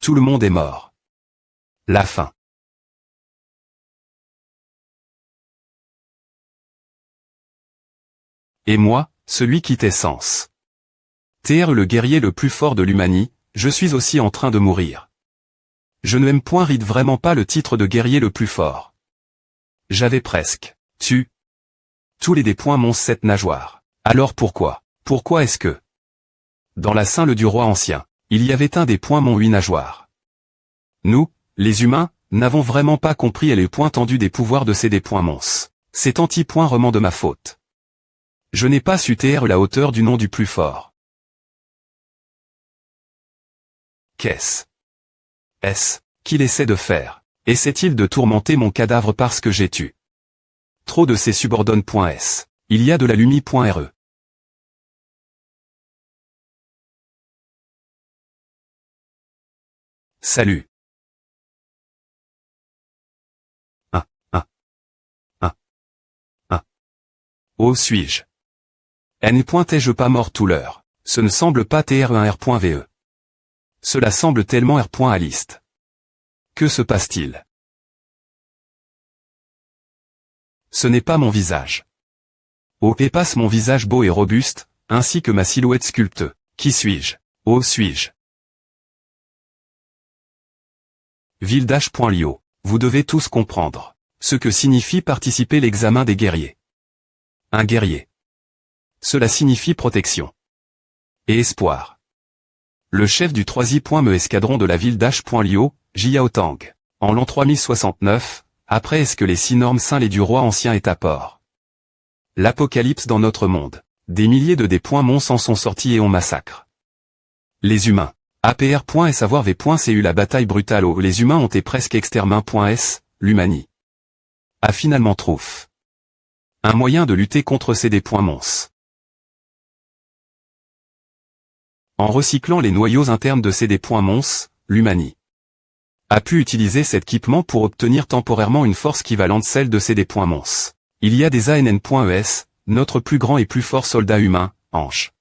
Tout le monde est mort. La fin. Et moi, celui qui t'est sens. TR le guerrier le plus fort de l'Humanie, je suis aussi en train de mourir. Je ne aime point ride vraiment pas le titre de guerrier le plus fort. J'avais presque, tous les des.mons 7 nageoires. Alors pourquoi est-ce que dans la Saint-Le du roi ancien, il y avait un des.mons 8 nageoires. Nous, les humains, n'avons vraiment pas compris les points tendus des pouvoirs de ces des.mons. C'est anti-point-roman de ma faute. Je n'ai pas su TR la hauteur du nom du plus fort. Qu'est-ce qu'il essaie de faire? Essaie-t-il de tourmenter mon cadavre parce que j'ai tué trop de ses subordonnes.s? Il y a de la lumi.re. Salut. Oh suis-je? N'étais-je pas mort tout l'heure? Ce ne semble pas tr1r.ve. Cela semble tellement r.aliste. Que se passe-t-il? Ce n'est pas mon visage. Oh et passe mon visage beau et robuste, ainsi que ma silhouette sculptée. Qui suis-je? Oh suis-je? Vildash.lio. Vous devez tous comprendre ce que signifie participer à l'examen des guerriers. Un guerrier. Cela signifie protection. Et espoir. Le chef du 3e escadron de la Vildash.lio, Jiao Tang, en l'an 3069, après est-ce que les 6 normes saints les du roi ancien est à port. L'apocalypse dans notre monde. Des milliers de des.mons en sont sortis et on massacre les humains. APR.S avoir v.cu la bataille brutale où les humains ont été presque extermin.s, l'Humanie a finalement trouvé un moyen de lutter contre ces des.mons. En recyclant les noyaux internes de ces des.mons, l'Humanie a pu utiliser cet équipement pour obtenir temporairement une force équivalente celle de ces des.mons. Il y a des ANN.ES, notre plus grand et plus fort soldat humain, Ange.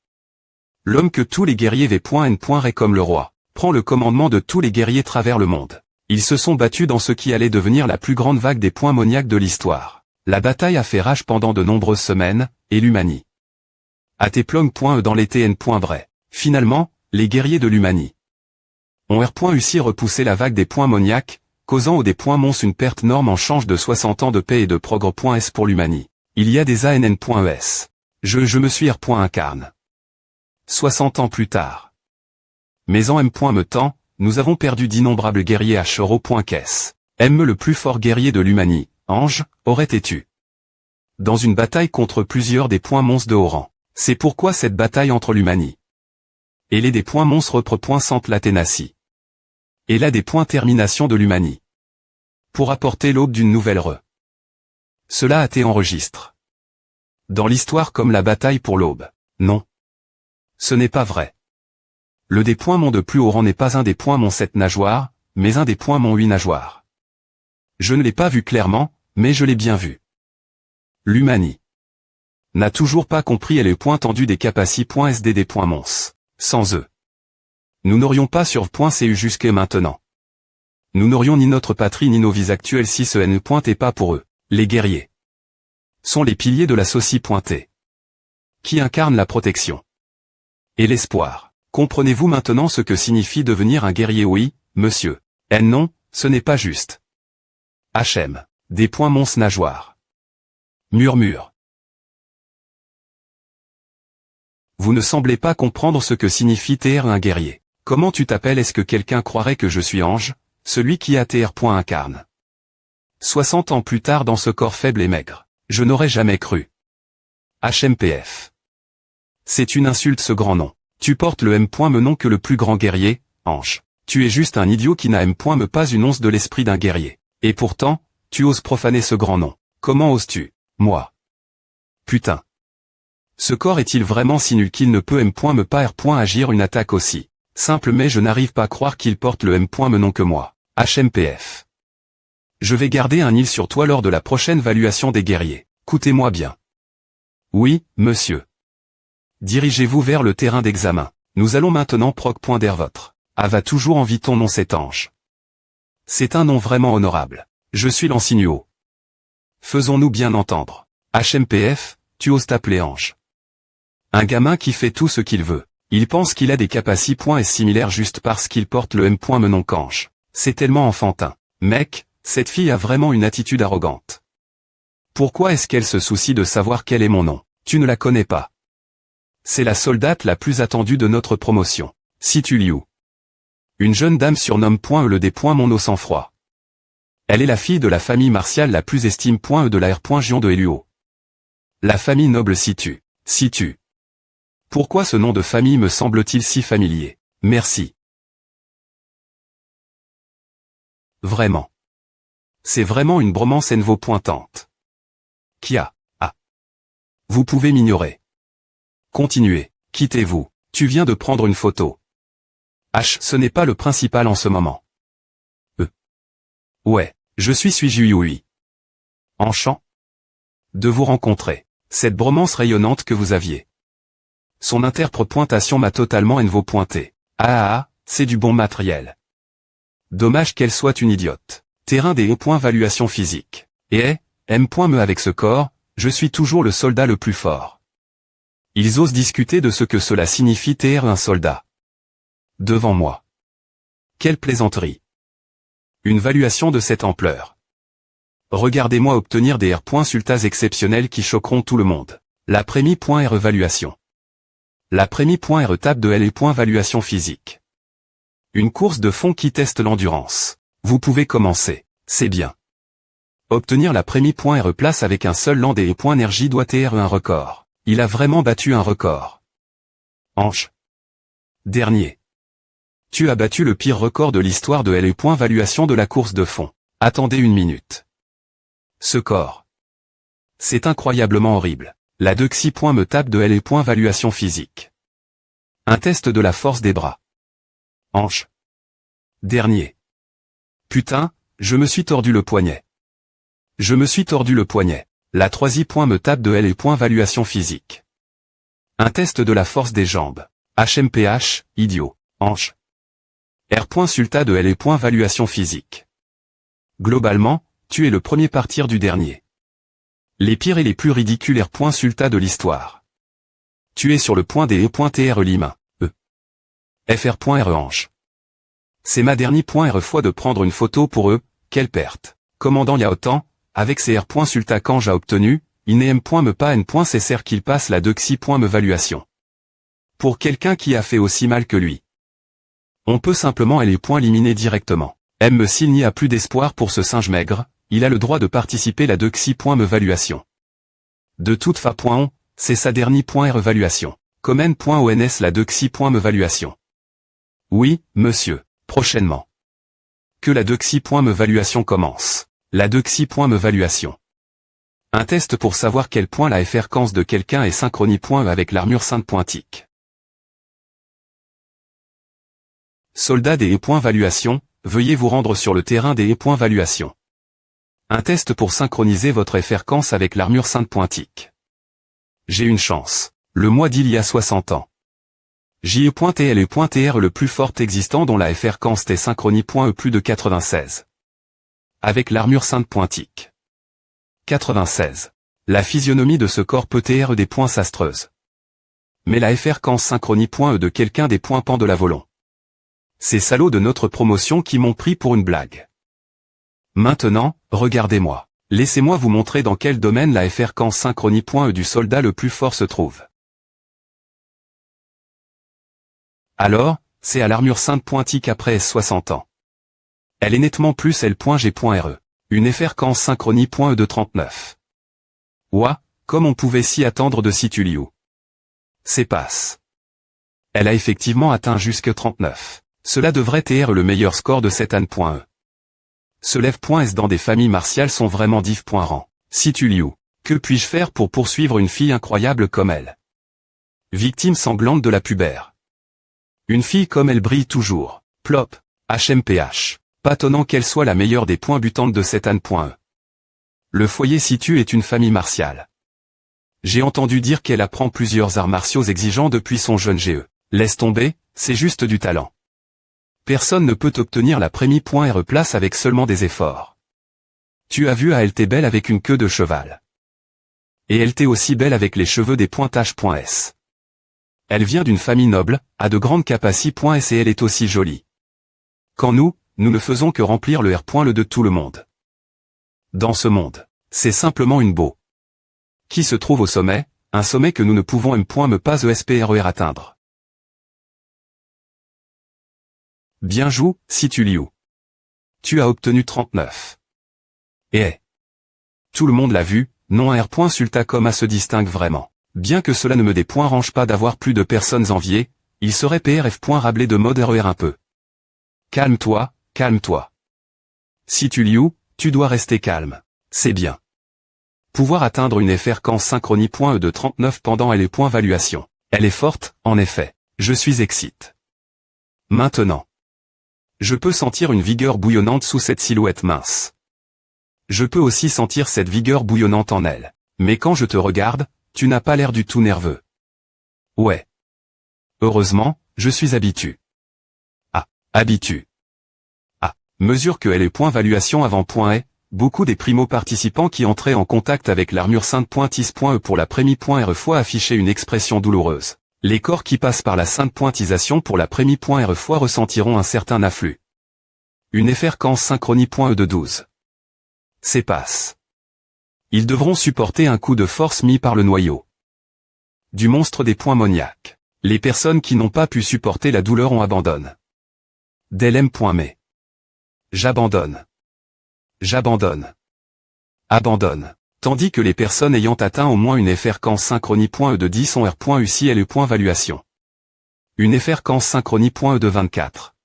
L'homme que tous les guerriers v.n.ré comme le roi, prend le commandement de tous les guerriers travers le monde. Ils se sont battus dans ce qui allait devenir la plus grande vague des points moniaques de l'histoire. La bataille a fait rage pendant de nombreuses semaines, et l'Humanie a été plong.e dans les TN.bray. Finalement, les guerriers de l'Humanie ont R.UC repoussé la vague des points moniaques, causant aux des.mons une perte norme en change de 60 ans de paix et de progrès.s pour l'Humanie. Il y a des ANN.ES. Je me suis R.incarne. 60 ans plus tard. Mais en M.me temps, nous avons perdu d'innombrables guerriers à Chero.caisse. M le plus fort guerrier de l'Humanie, Ange, aurait été tué dans une bataille contre plusieurs des des.mons de haut rang. C'est pourquoi cette bataille entre l'Humanie et les des.mons repre.centre la ténacie. Et là des points termination de l'Humanie. Pour apporter l'aube d'une nouvelle Cela a été enregistré dans l'histoire comme la bataille pour l'aube. Non. Ce n'est pas vrai. Le des.mons de plus haut rang n'est pas un des.mons 7 nageoires, mais un des.mons 8 nageoires. Je ne l'ai pas vu clairement, mais je l'ai bien vu. L'Humanie n'a toujours pas compris les points tendus des capaci.sd des.mons. Sans eux, nous n'aurions pas sur.cu jusque maintenant. Nous n'aurions ni notre patrie ni nos vies actuelles si ce ne pointait pas pour eux. Les guerriers sont les piliers de la soci.t, qui incarnent la protection et l'espoir. Comprenez-vous maintenant ce que signifie devenir un guerrier? Oui, monsieur. Non, ce n'est pas juste. HM. Des.mons nageoires. Murmure. Vous ne semblez pas comprendre ce que signifie TR un guerrier. Comment tu t'appelles? Est-ce que quelqu'un croirait que je suis Ange, celui qui a TR.incarne 60 ans plus tard dans ce corps faible et maigre? Je n'aurais jamais cru. HMPF. C'est une insulte ce grand nom. Tu portes le M.me nom que le plus grand guerrier, Ange. Tu es juste un idiot qui n'a M.me pas une once de l'esprit d'un guerrier. Et pourtant, tu oses profaner ce grand nom. Comment oses-tu? Moi. Putain. Ce corps est-il vraiment si nul qu'il ne peut M.me pas R.agir une attaque aussi simple, mais je n'arrive pas à croire qu'il porte le M.me nom que moi. HMPF. Je vais garder un île sur toi lors de la prochaine valuation des guerriers. Écoutez-moi bien. Oui, monsieur. Dirigez-vous vers le terrain d'examen. Nous allons maintenant proc.der votre A va toujours envie ton nom cet ange. C'est un nom vraiment honorable. Je suis l'Ansinuo. Faisons-nous bien entendre. HMPF, tu oses t'appeler ange. Un gamin qui fait tout ce qu'il veut. Il pense qu'il a des capacités et similaires juste parce qu'il porte le M. Menon qu'ange. C'est tellement enfantin. Mec, cette fille a vraiment une attitude arrogante. Pourquoi est-ce qu'elle se soucie de savoir quel est mon nom? Tu ne la connais pas. C'est la soldate la plus attendue de notre promotion. Situ Liu. Une jeune dame surnomme le D. Mon eau sans froid. Elle est la fille de la famille martiale la plus estime de la R. Gion de Eluo. La famille noble Situ. Situ. Pourquoi ce nom de famille me semble-t-il si familier? Merci. Vraiment. C'est vraiment une bromance Envo pointante. Kia. Ah. Vous pouvez m'ignorer. Continuez. Quittez-vous. Tu viens de prendre une photo. H. Ce n'est pas le principal en ce moment. Ouais. Je suis Yui. Enchant de vous rencontrer. Cette bromance rayonnante que vous aviez. Son interprétation m'a totalement Envo pointé. C'est du bon matériel. Dommage qu'elle soit une idiote. Terrain des valuation physique. Et M.me avec ce corps, je suis toujours le soldat le plus fort. Ils osent discuter de ce que cela signifie être un soldat. Devant moi. Quelle plaisanterie. Une valuation de cette ampleur. Regardez-moi obtenir des R.sultas exceptionnels qui choqueront tout le monde. La prémie.R évaluation. La prémie.R tape de L et valuation physique. Une course de fond qui teste l'endurance. Vous pouvez commencer, c'est bien. Obtenir la prémie.R place avec un seul land et énergie doit être un record. Il a vraiment battu un record. Ange. Dernier. Tu as battu le pire record de l'histoire de L et valuation de la course de fond. Attendez une minute. Ce corps. C'est incroyablement horrible. La Dexy. Me tape de L et valuation physique. Un test de la force des bras. Ange. Dernier. Putain, je me suis tordu le poignet. Je me suis tordu le poignet. La 3i. Me tape de L et valuation physique. Un test de la force des jambes. HMPH, idiot. Ange. R. Sulta de L et valuation physique. Globalement, tu es le premier partir du dernier. Les pires et les plus ridicules R. Sulta de l'histoire. Tu es sur le point des E.TR Lima. FR.R Ange. C'est ma dernière R fois de prendre une photo pour eux, quelle perte. Commandant Yao Tan, avec ses R. Sulta qu'Ange a obtenu, il n'est me pas N. Cessère qu'il passe la Dexy. Me valuation. Pour quelqu'un qui a fait aussi mal que lui. On peut simplement éliminer directement. S'il n'y a plus d'espoir pour ce singe maigre, il a le droit de participer la Dexy. Me valuation. De toute façon, c'est sa dernière R évaluation. Comme N.ons la Dexy. Me valuation. Oui, monsieur, prochainement. Que la Dexy. Me valuation commence. La Dexy. Me valuation. Un test pour savoir quel point la fréquence de quelqu'un est synchronie. Avec l'armure sainte pointique. Soldat des valuation, veuillez vous rendre sur le terrain des valuation. Un test pour synchroniser votre fréquence avec l'armure sainte pointique. J'ai une chance. Le mois d'il y a 60 ans. JE.TL le plus fort existant dont la fréquence est synchronie. Plus de 96. Avec l'armure sainte pointique. 96. La physionomie de ce corps peut être des points sastreuses. Mais la fréquence synchronie. De quelqu'un des points pan de la volon. Ces salauds de notre promotion qui m'ont pris pour une blague. Maintenant, regardez-moi. Laissez-moi vous montrer dans quel domaine la fréquence synchronie. Du soldat le plus fort se trouve. Alors, c'est à l'armure sainte pointique après 60 ans. Elle est nettement plus L.G.re. Une fréquence synchronie. De 39. Ouah, comme on pouvait s'y attendre de Situ Liu. C'est passe. Elle a effectivement atteint jusque 39. Cela devrait être le meilleur score de cette Anne.e. Ce lève.s dans des familles martiales sont vraiment div.rang. Situ Liu. Que puis-je faire pour poursuivre une fille incroyable comme elle? Victime sanglante de la pubère. Une fille comme elle brille toujours. Plop. HMPH. Pas étonnant qu'elle soit la meilleure des points butantes de cette Anne.e. Le foyer Situ est une famille martiale. J'ai entendu dire qu'elle apprend plusieurs arts martiaux exigeants depuis son jeune GE. Laisse tomber, c'est juste du talent. Personne ne peut obtenir la prémie.re place avec seulement des efforts. Tu as vu ALT belle avec une queue de cheval. Et elle t'est aussi belle avec les cheveux des pointages.s. Elle vient d'une famille noble, a de grandes capacités.s et elle est aussi jolie. Quand nous ne faisons que remplir le R. de tout le monde. Dans ce monde, c'est simplement une beau. Qui se trouve au sommet, un sommet que nous ne pouvons me pas ESPRER atteindre. Bien joué, si tu liu. Tu as obtenu 39. Et tout le monde l'a vu, non un R. Sulta comme se distingue vraiment. Bien que cela ne me dérange pas d'avoir plus de personnes enviées, il serait PRF. Rablé de mode RER un peu. Calme-toi, calme-toi. Si tu liu, tu dois rester calme. C'est bien. Pouvoir atteindre une fréquence synchronie.e de 39 pendant elle est point valuation. Elle est forte, en effet. Je suis excite. Maintenant. Je peux sentir une vigueur bouillonnante sous cette silhouette mince. Je peux aussi sentir cette vigueur bouillonnante en elle. Mais quand je te regarde, tu n'as pas l'air du tout nerveux. Ouais. Heureusement, je suis habitué. Ah, habitué. Ah, mesure que elle est point valuation avant point est, beaucoup des primo-participants qui entraient en contact avec l'armure sainte.is.e pour la prémie.re fois affichaient une expression douloureuse. Les corps qui passent par la sainte pointisation pour la prémie.re fois ressentiront un certain afflux. Une fréquence synchronie.e de 12. C'est passe. Ils devront supporter un coup de force mis par le noyau du monstre des points moniaques. Les personnes qui n'ont pas pu supporter la douleur ont abandonné. Delm.me. J'abandonne. J'abandonne. Abandonne. Tandis que les personnes ayant atteint au moins une fréquence synchronie.e de 10 ont R.U si et le point valuation. Une fréquence synchronie.e de 24.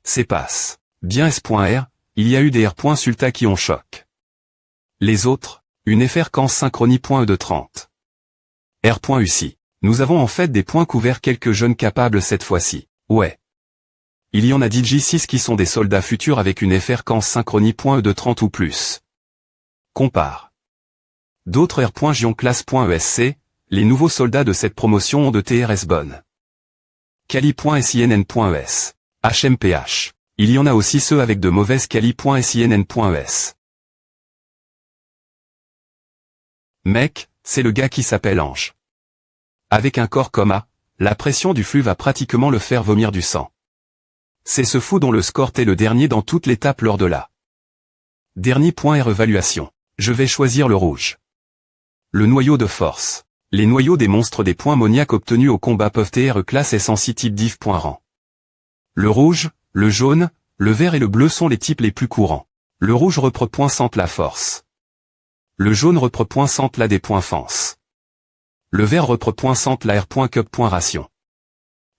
C'est passe. Bien S.R, il y a eu des R. Sulta qui ont choc. Les autres, une fréquence synchronie.e de 30. R.U.C. Nous avons en fait des points couverts quelques jeunes capables cette fois-ci. Ouais. Il y en a DJ6 qui sont des soldats futurs avec une fréquence synchronie.e de 30 ou plus. Compare. D'autres R. Classe.ESC, les nouveaux soldats de cette promotion ont de TRS bonnes. Kali.SINN.ES. HMPH. Il y en a aussi ceux avec de mauvaises Kali.SINN.ES. Mec, c'est le gars qui s'appelle Ange. Avec un corps coma, la pression du flux va pratiquement le faire vomir du sang. C'est ce fou dont le score est le dernier dans toute l'étape lors de la dernier point évaluation. Je vais choisir le rouge. Le noyau de force. Les noyaux des monstres des points moniaques obtenus au combat peuvent être classe et sensi type div.rang. Le rouge, le jaune, le vert et le bleu sont les types les plus courants. Le rouge représente la force. Le jaune représente la des points fence. Le vert représente la R.cup.ration.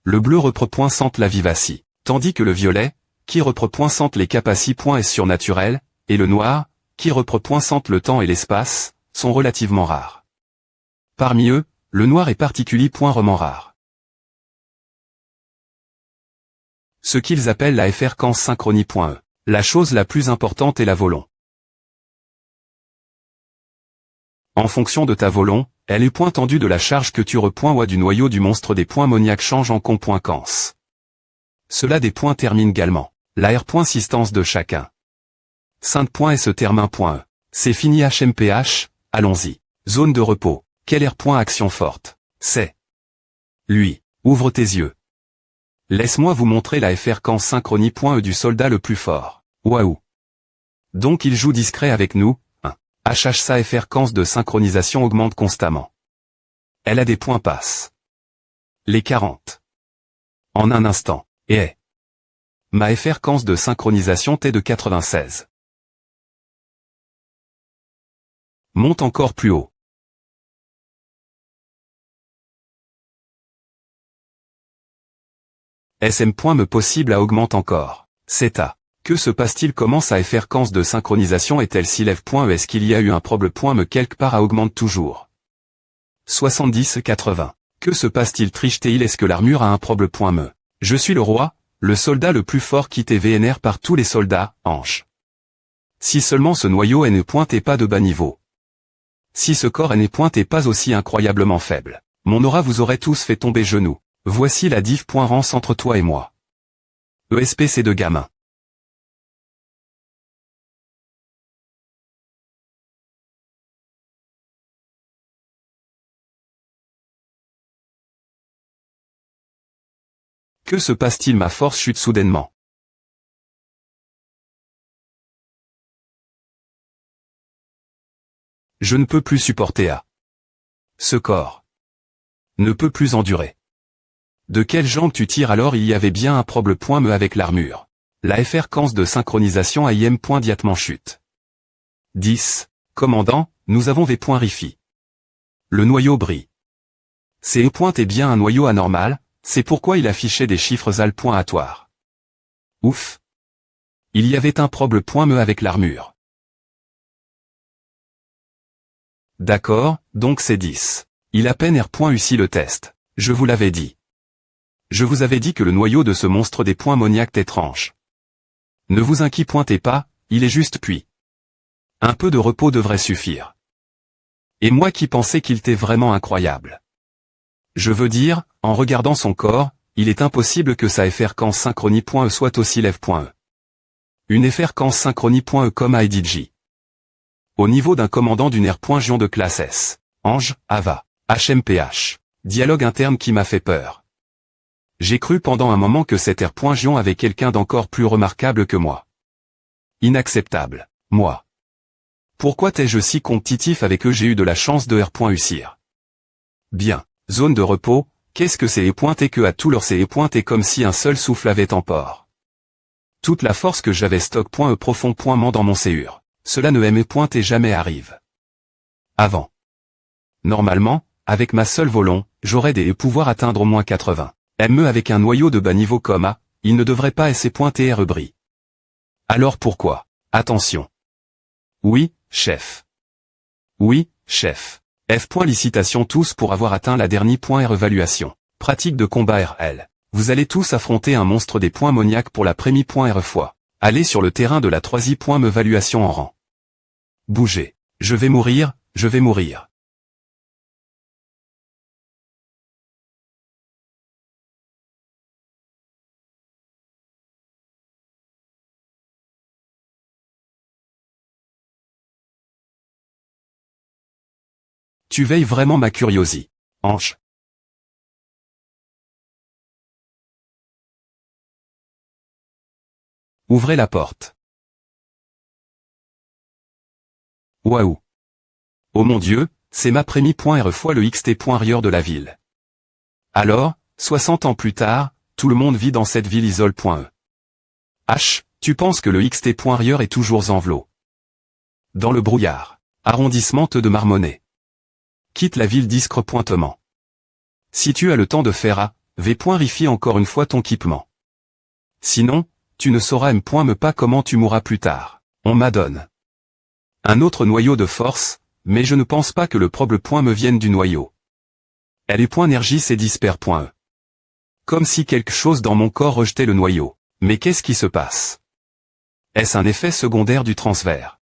Le bleu représente la vivacie. Tandis que le violet, qui représente les capacités.s surnaturels, et le noir, qui représente le temps et l'espace, sont relativement rares. Parmi eux, le noir est particulièrement rare. Ce qu'ils appellent la fréquence synchronie.e. La chose la plus importante est la volon. En fonction de ta volon, elle est point tendue de la charge que tu repoins du noyau du monstre des points moniaques change en con.cance. Cela des points termine également. La R.sistance de chacun. Sainte.et se termine .e. C'est fini HMPH, allons-y. Zone de repos. Quelle action forte. C'est. Lui. Ouvre tes yeux. Laisse-moi vous montrer la fréquence synchronie.e du soldat le plus fort. Waouh. Donc il joue discret avec nous. Sa fréquence de synchronisation augmente constamment. Elle a des points passe. Les 40. En un instant. Et ma fréquence de synchronisation est de 96. Monte encore plus haut. SM. Me possible à augmente encore. C'est à. Que se passe-t-il? Comment sa fréquence de synchronisation est-elle si lève? Est-ce qu'il y a eu un problème? Me quelque part à augmente toujours. 70-80. Que se passe-t-il? Triche-t-il? Est-ce que l'armure a un problème? Me. Je suis le roi, le soldat le plus fort qui t'est VNR par tous les soldats, Ange. Si seulement ce noyau n'est pas de bas niveau. Si ce corps n'est pas aussi incroyablement faible. Mon aura vous aurait tous fait tomber genoux. Voici la div. Rance entre toi et moi. ESPC de gamin. Que se passe-t-il? Ma force chute soudainement. Je ne peux plus supporter ce corps. Ne peut plus endurer. De quelle jambe tu tires alors? Il y avait bien un problème avec l'armure. La fréquence de synchronisation AIM. Diatement chute. 10. Commandant, nous avons V.Rifi. Le noyau brille. C'est est bien un noyau anormal, c'est pourquoi il affichait des chiffres aléatoires. Ouf. Il y avait un problème avec l'armure. D'accord, donc c'est 10. Il a peine R.U le test. Je vous l'avais dit. Je vous avais dit que le noyau de ce monstre des points moniaques étrange. Ne vous inquiétez pas, il est juste puis. Un peu de repos devrait suffire. Et moi qui pensais qu'il était vraiment incroyable. Je veux dire, en regardant son corps, il est impossible que sa fréquence synchronie.e soit aussi lève.e. Une fréquence synchronie.e comme IDJ. Au niveau d'un commandant d'une R.Gion de classe S. Ange, Ava, HMPH. Dialogue interne qui m'a fait peur. J'ai cru pendant un moment que cet R.Gion avait quelqu'un d'encore plus remarquable que moi. Inacceptable. Moi. Pourquoi étais-je si compétitif avec eux? J'ai eu de la chance de R.Ucir. Bien. Zone de repos, qu'est-ce que c'est et que à tout leur c'est et comme si un seul souffle avait emport. Toute la force que j'avais stock.e profond.ment dans mon séur. Cela ne et jamais arrive. Avant. Normalement, avec ma seule volon, j'aurais des pouvoirs atteindre au moins 80. ME avec un noyau de bas niveau comme A, il ne devrait pas et rebris. Alors pourquoi? Attention. Oui, chef. Oui, chef. Licitation tous pour avoir atteint la dernière évaluation. Pratique de combat RL. Vous allez tous affronter un monstre des points moniaques pour la première fois. Allez sur le terrain de la troisième évaluation en rang. Bougez. Je vais mourir, je vais mourir. Tu veilles vraiment ma curiosité. Ange. Ouvrez la porte. Waouh. Oh mon Dieu, c'est ma première fois le xt.rieur de la ville. Alors, 60 ans plus tard, tout le monde vit dans cette ville isole.e. H, tu penses que le xt.rieur est toujours envelop. Dans le brouillard. Arrondissement de Marmonnet. Quitte la ville discrepointement. Si tu as le temps de faire A, V.Rifi encore une fois ton équipement. Sinon, tu ne sauras me pas comment tu mourras plus tard. On m'adonne un autre noyau de force, mais je ne pense pas que le problème me vienne du noyau. Elle est énergie c'est disper.e. Comme si quelque chose dans mon corps rejetait le noyau. Mais qu'est-ce qui se passe? Est-ce un effet secondaire du transfert?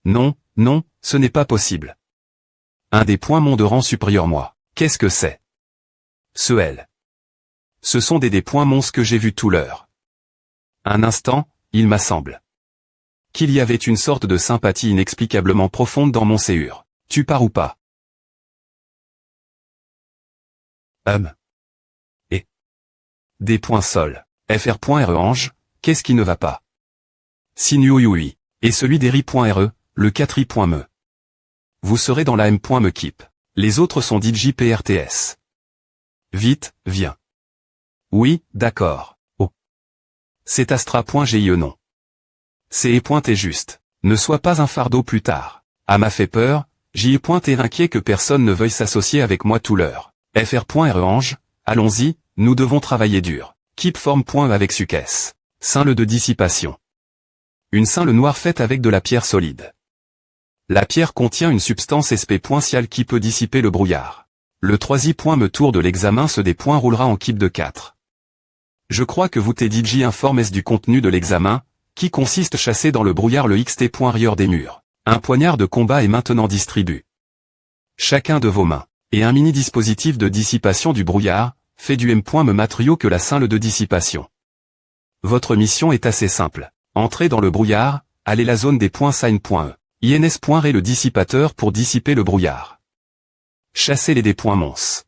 Non, non, ce n'est pas possible. Un des points mon de rang supérieur moi. Qu'est-ce que c'est? Ce L. Ce sont des points monstres que j'ai vus tout l'heure. Un instant, il m'a semble qu'il y avait une sorte de sympathie inexplicablement profonde dans mon séur. Tu pars ou pas? Et des points sol. Fr.re ange, qu'est-ce qui ne va pas? Sinuoui. Et celui d'Eri.re, le 4i.me. Vous serez dans la M.me keep. Les autres sont d'IJPRTS. Vite, viens. Oui, d'accord. Oh. C'est Astra.GIE non. C'est et juste. Ne sois pas un fardeau plus tard. Ah m'a fait peur, J.T. inquiet que personne ne veuille s'associer avec moi tout l'heure. Fr.Range, allons-y, nous devons travailler dur. Keep form. Avec succès. Cingle de dissipation. Une cingle noire faite avec de la pierre solide. La pierre contient une substance spéciale qui peut dissiper le brouillard. Le troisième tour de l'examen se déroulera en keep de 4. Je crois que vous TDJ informe du contenu de l'examen, qui consiste chasser dans le brouillard le XT. Des murs. Un poignard de combat est maintenant distribué. Chacun de vos mains. Et un mini-dispositif de dissipation du brouillard, fait du même matériau que la cingle de dissipation. Votre mission est assez simple. Entrez dans le brouillard, allez la zone des sign.e. INS.RE le dissipateur pour dissiper le brouillard. Chassez les mons.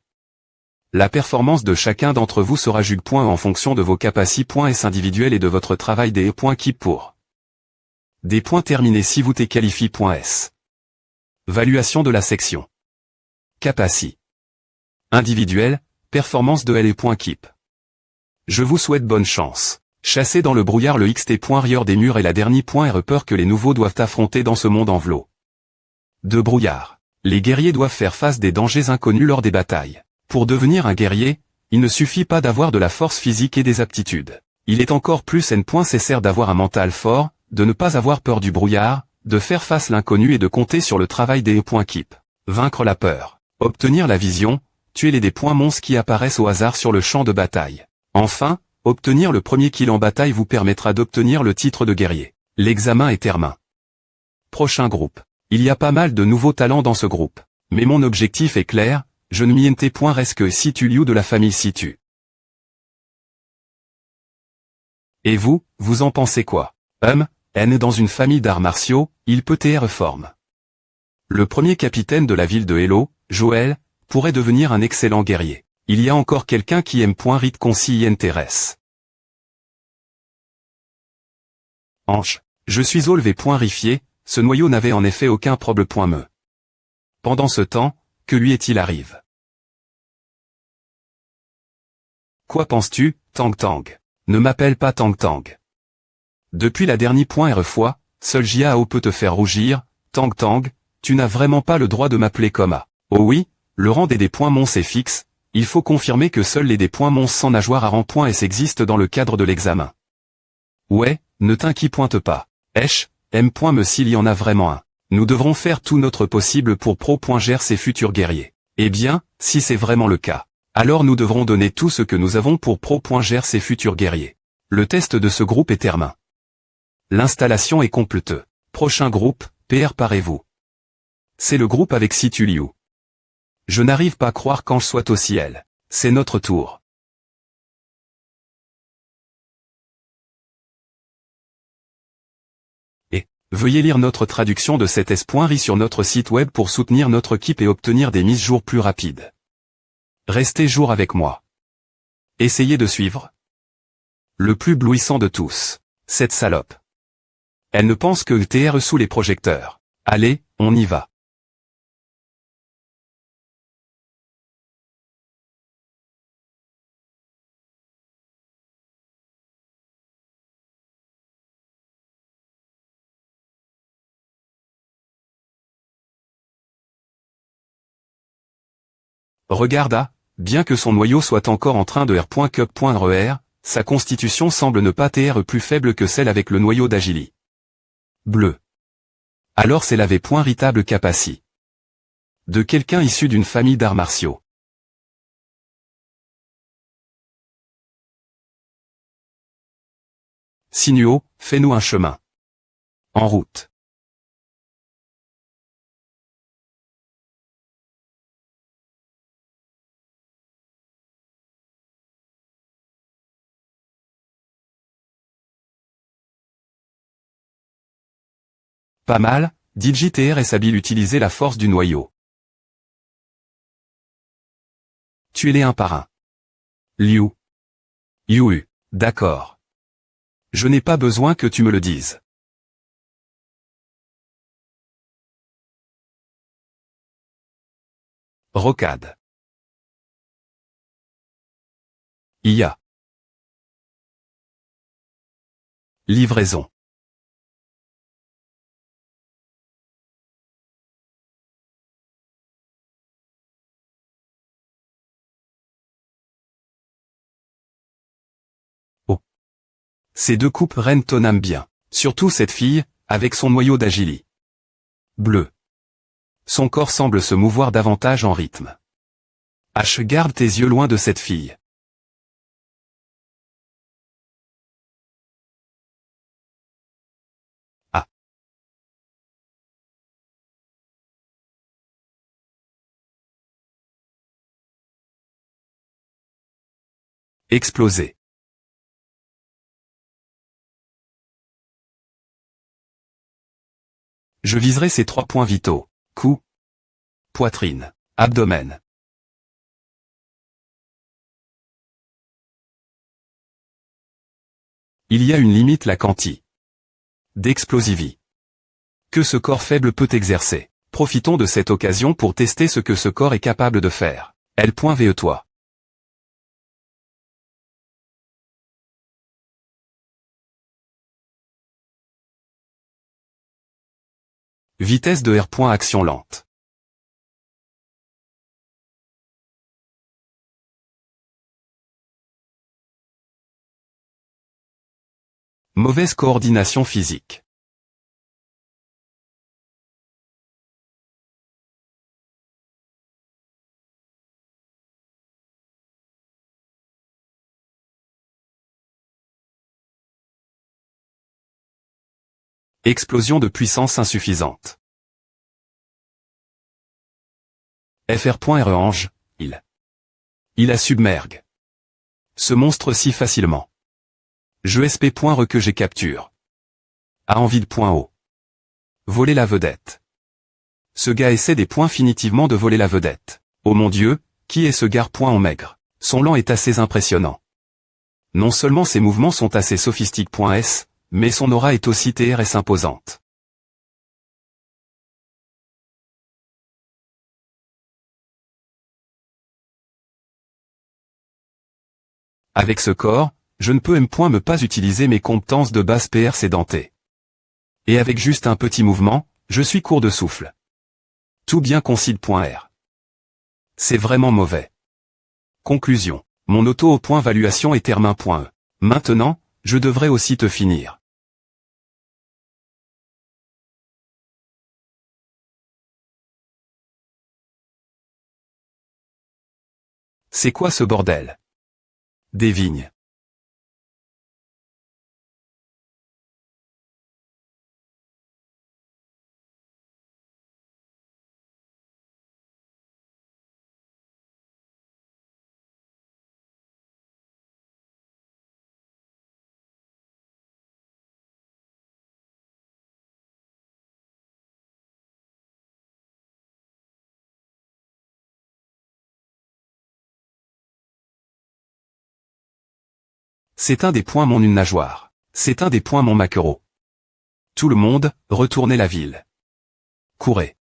La performance de chacun d'entre vous sera jug. En fonction de vos capacités individuelles et de votre travail des keep pour. Des points terminés si vous qualifie.s. Valuation de la section. Capacity. Individuel, performance de L.keep. Je vous souhaite bonne chance. Chassez dans le brouillard le XT. Des murs et la dernière peur que les nouveaux doivent affronter dans ce monde enveloppé de brouillard. Les guerriers doivent faire face des dangers inconnus lors des batailles. Pour devenir un guerrier, il ne suffit pas d'avoir de la force physique et des aptitudes. Il est encore plus nécessaire d'avoir un mental fort, de ne pas avoir peur du brouillard, de faire face à l'inconnu et de compter sur le travail des keep. Vaincre la peur. Obtenir la vision, tuer les monstres qui apparaissent au hasard sur le champ de bataille. Enfin, obtenir le premier kill en bataille vous permettra d'obtenir le titre de guerrier. L'examen est terminé. Prochain groupe. Il y a pas mal de nouveaux talents dans ce groupe. Mais mon objectif est clair, je ne m'y reste que Situ Liu de la famille Situ. Et vous, vous en pensez quoi? N dans une famille d'arts martiaux, il peut être forme. Le premier capitaine de la ville de Hello, Joël, pourrait devenir un excellent guerrier. Il y a encore quelqu'un qui aime Rite Conci y intéresse. Ange. Je suis rifié, ce noyau n'avait en effet aucun problème. Pendant ce temps, que lui est-il arrive? Quoi penses-tu, Tang Tang? Ne m'appelle pas Tang Tang. Depuis la dernière fois, seul Jiao peut te faire rougir, Tang Tang, tu n'as vraiment pas le droit de m'appeler comme A. Oh oui, le rang des mons est fixe, il faut confirmer que seuls les mons sans nageoire à rang .s existent dans le cadre de l'examen. Ouais, ne t'inquiète pas. M. S'il y en a vraiment un. Nous devrons faire tout notre possible pour gérer ces futurs guerriers. Eh bien, si c'est vraiment le cas, alors nous devrons donner tout ce que nous avons pour gérer ces futurs guerriers. Le test de ce groupe est terminé. L'installation est complète. Prochain groupe, préparez-vous. C'est le groupe avec Situ Liu. Je n'arrive pas à croire qu'Ange soit au ciel. C'est notre tour. Et, veuillez lire notre traduction de cet S.ri sur notre site web pour soutenir notre équipe et obtenir des mises jour plus rapides. Restez jour avec moi. Essayez de suivre. Le plus blouissant de tous. Cette salope. Elle ne pense que TR sous les projecteurs. Allez, on y va. Regarda, bien que son noyau soit encore en train de R.Cup.RER, sa constitution semble ne pas être plus faible que celle avec le noyau d'Agili. Bleu. Alors c'est l'avait .ritable capacity. De quelqu'un issu d'une famille d'arts martiaux. Sinuo, fais-nous un chemin. En route. Pas mal, dit JTR et s'habile utiliser la force du noyau. Tuez-les un par un. Liu. Yu. D'accord. Je n'ai pas besoin que tu me le dises. Rocade. IA. Livraison. Ces deux coupes reines tonament bien. Surtout cette fille, avec son noyau d'Agili. Bleu. Son corps semble se mouvoir davantage en rythme. H. Garde tes yeux loin de cette fille. A. Exploser. Je viserai ces 3 points vitaux. Cou, poitrine, abdomen. Il y a une limite la quanti d'explosivie que ce corps faible peut exercer. Profitons de cette occasion pour tester ce que ce corps est capable de faire. L.ve toi. Vitesse de R. Action lente. Mauvaise coordination physique. Explosion de puissance insuffisante. Fr.Re il a submergue ce monstre si facilement. Je sp.re que j'ai capture. A envie de point haut. Voler la vedette. Ce gars essaie des points finitivement de voler la vedette. Oh mon Dieu, qui est ce gars point en maigre? Son lent est assez impressionnant. Non seulement ses mouvements sont assez sophistiques.s, mais son aura est aussi TRS imposante. Avec ce corps, je ne peux me pas utiliser mes compétences de base PR sédenté. Et avec juste un petit mouvement, je suis court de souffle. Tout bien concide.r. C'est vraiment mauvais. Conclusion. Mon auto au point valuation est termin.e. Maintenant, je devrais aussi te finir. C'est quoi ce bordel? Des vignes. C'est un des points mon une nageoire. C'est un des points mon maquereau. Tout le monde, retournez la ville. Courez.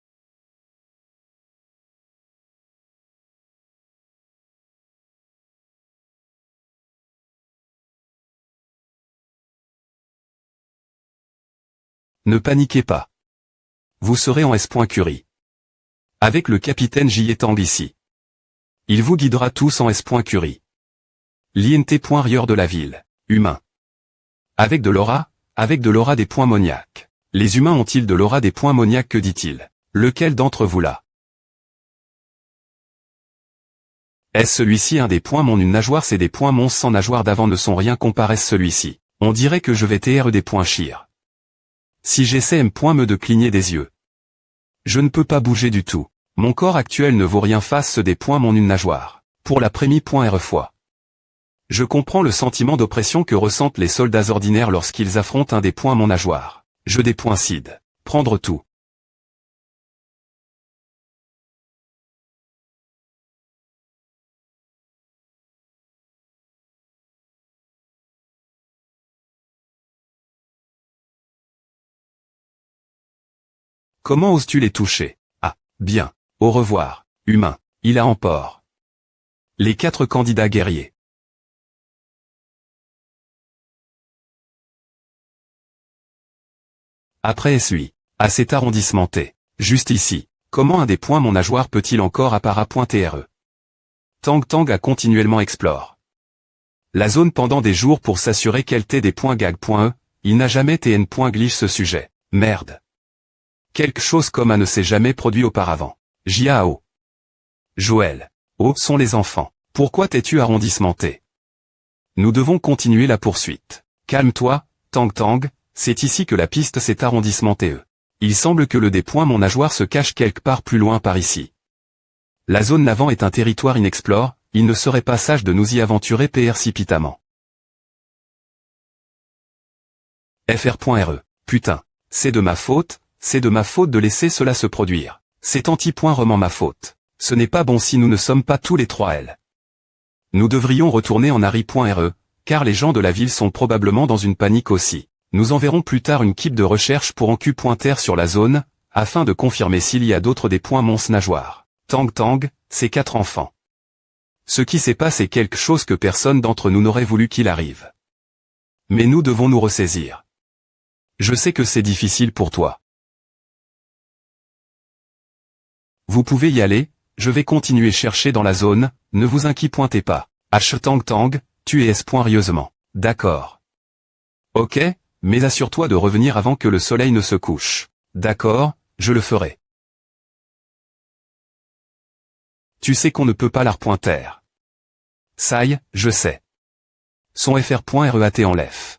Ne paniquez pas. Vous serez en S.Curie. Avec le capitaine J. Tang ici. Il vous guidera tous en S.Curie. L'INT. Rieur de la ville. Humain. Avec de l'aura des points moniaques. Les humains ont-ils de l'aura des points moniaques? Que dit-il? Lequel d'entre vous là? Est-ce celui-ci un des points mon une nageoire? C'est des points mons sans nageoire d'avant ne sont rien comparé celui-ci. On dirait que je vais TR des points chir. Si j'essaie me de cligner des yeux. Je ne peux pas bouger du tout. Mon corps actuel ne vaut rien face des points mon une nageoire. Pour la prémie.R fois. Je comprends le sentiment d'oppression que ressentent les soldats ordinaires lorsqu'ils affrontent un des points mon nageoire. Je des points cid. Prendre tout. Comment oses-tu les toucher? Ah, bien. Au revoir, humain. Il a emport. Les 4 candidats guerriers. Après SUI. À cet arrondissement T. Juste ici. Comment un des points mon nageoire peut-il encore appara.TRE? Tang a continuellement explore. La zone pendant des jours pour s'assurer qu'elle t'ait des points gag.e, il n'a jamais tn.glitch ce sujet. Merde. Quelque chose comme un ne s'est jamais produit auparavant. Jiao. Joël. Oh, sont les enfants. Pourquoi t'es-tu arrondissement T? Nous devons continuer la poursuite. Calme-toi, Tang Tang, c'est ici que la piste s'est arrondissement TE. Il semble que le D-point mon nageoire se cache quelque part plus loin par ici. La zone Navant est un territoire inexplore, il ne serait pas sage de nous y aventurer précipitamment. Fr.re. Putain. C'est de ma faute de laisser cela se produire. C'est anti-point ma faute. Ce n'est pas bon si nous ne sommes pas tous les trois L. Nous devrions retourner en Harry.re, car les gens de la ville sont probablement dans une panique aussi. Nous enverrons plus tard une équipe de recherche pour en Q.R sur la zone, afin de confirmer s'il y a d'autres des points monstres nageoires. Tang Tang, ces 4 enfants. Ce qui s'est passé est quelque chose que personne d'entre nous n'aurait voulu qu'il arrive. Mais nous devons nous ressaisir. Je sais que c'est difficile pour toi. Vous pouvez y aller, je vais continuer chercher dans la zone, ne vous inquiétez pas. H Tang Tang, tu es rieusement. D'accord. Ok, mais assure-toi de revenir avant que le soleil ne se couche. D'accord, je le ferai. Tu sais qu'on ne peut pas la repointer. Sai, je sais. Son fr.reat enlève.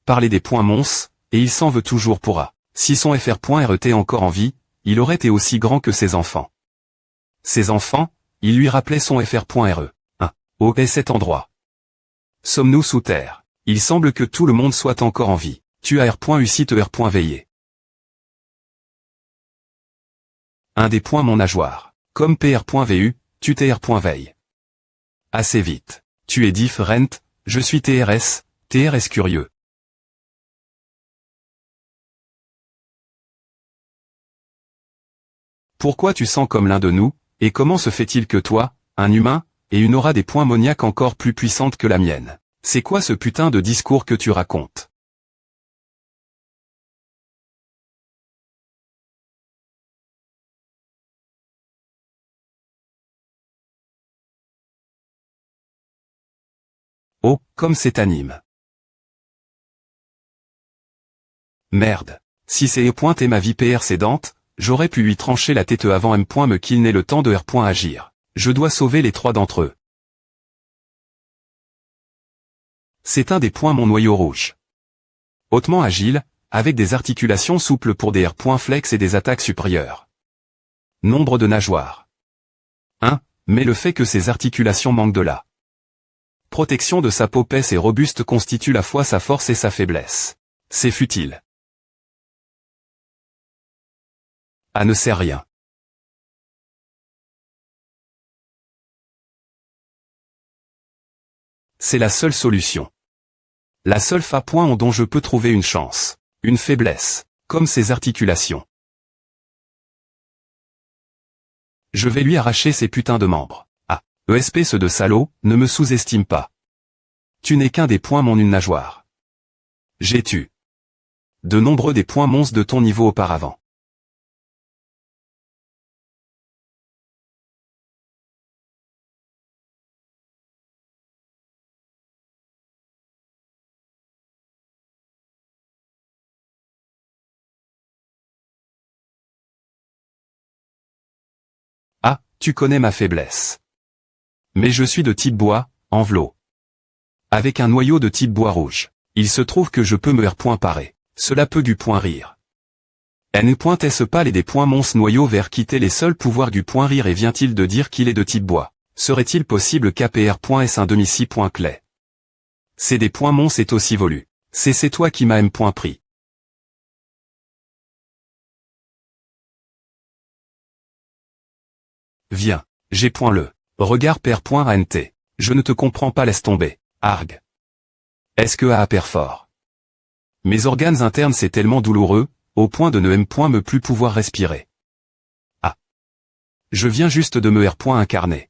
Parler des points mons, et il s'en veut toujours pour A. Si son fr.ret encore en vie, il aurait été aussi grand que ses enfants. Ses enfants, il lui rappelait son fr.re. Au est cet endroit. Sommes-nous sous terre? Il semble que tout le monde soit encore en vie. Tu as r.ucite r.veillé. Un des points mon nageoire. Comme pr.vu, tu tr.veille. Assez vite. Tu es different, je suis TRS curieux. Pourquoi tu sens comme l'un de nous, et comment se fait-il que toi, un humain, ait une aura des points moniaques encore plus puissante que la mienne? C'est quoi ce putain de discours que tu racontes? Oh, comme c'est anime. Merde. Si c'est E. ma vie précédente, j'aurais pu lui trancher la tête avant M. me qu'il n'ait le temps de R. agir. Je dois sauver les 3 d'entre eux. C'est un des points mon noyau rouge. Hautement agile, avec des articulations souples pour des R. flex et des attaques supérieures. Nombre de nageoires. 1. Mais le fait que ses articulations manquent de la protection de sa peau épaisse et robuste constitue la fois sa force et sa faiblesse. C'est futile. A ne sert rien. C'est la seule solution. La seule point dont je peux trouver une chance. Une faiblesse. Comme ses articulations. Je vais lui arracher ses putains de membres. Ah. ESP ce de salaud, ne me sous-estime pas. Tu n'es qu'un des points mon une nageoire. J'ai tu. De nombreux des points monstres de ton niveau auparavant. Ah, tu connais ma faiblesse. Mais je suis de type bois, envelop. Avec un noyau de type bois rouge. Il se trouve que je peux me parer. Cela peut du point rire. N.S pas les des points monstres noyau vers quitter les seuls pouvoirs du point rire et vient-il de dire qu'il est de type bois. Serait-il possible qu'APR.S un demi-clé? C'est des points monstres est aussi volu. C'est toi qui m'as pris. Viens, j'ai le. Regard père.ant. Je ne te comprends pas laisse tomber. Arg. Est-ce que a fort? Mes organes internes c'est tellement douloureux, au point de ne me plus pouvoir respirer. Ah. Je viens juste de me incarner.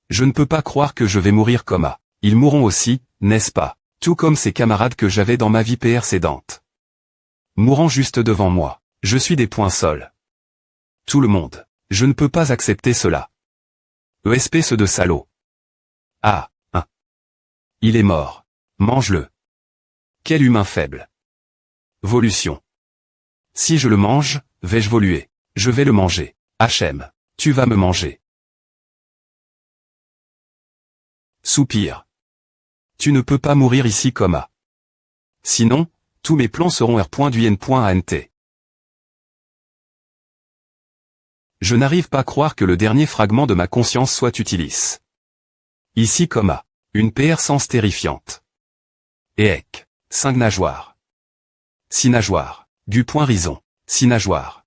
Je ne peux pas croire que je vais mourir comme A. Ils mourront aussi, n'est-ce pas? Tout comme ces camarades que j'avais dans ma vie précédente. Mourant juste devant moi. Je suis des points sols. Tout le monde. Je ne peux pas accepter cela. ESP ce de salaud. Ah, Il est mort. Mange-le. Quel humain faible. Volution. Si je le mange, vais-je voluer? Je vais le manger. HM. Tu vas me manger. Soupir. Tu ne peux pas mourir ici, coma. Sinon, tous mes plans seront R.du.N.ant. Je n'arrive pas à croire que le dernier fragment de ma conscience soit utilis. Ici, coma. Une PR sens terrifiante. Éec. 5 nageoires. 6 nageoires. Du point rison. 6 nageoires.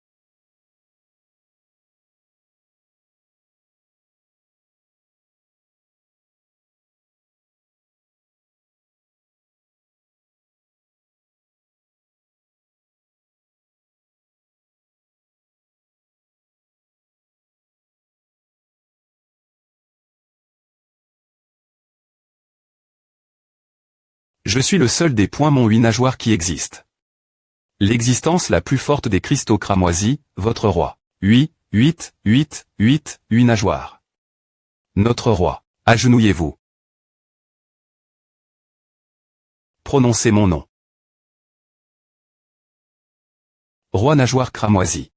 Je suis le seul des points mon 8 nageoires qui existe. L'existence la plus forte des cristaux cramoisis, votre roi. 8 nageoires. Notre roi. Agenouillez-vous. Prononcez mon nom. Roi nageoire cramoisi.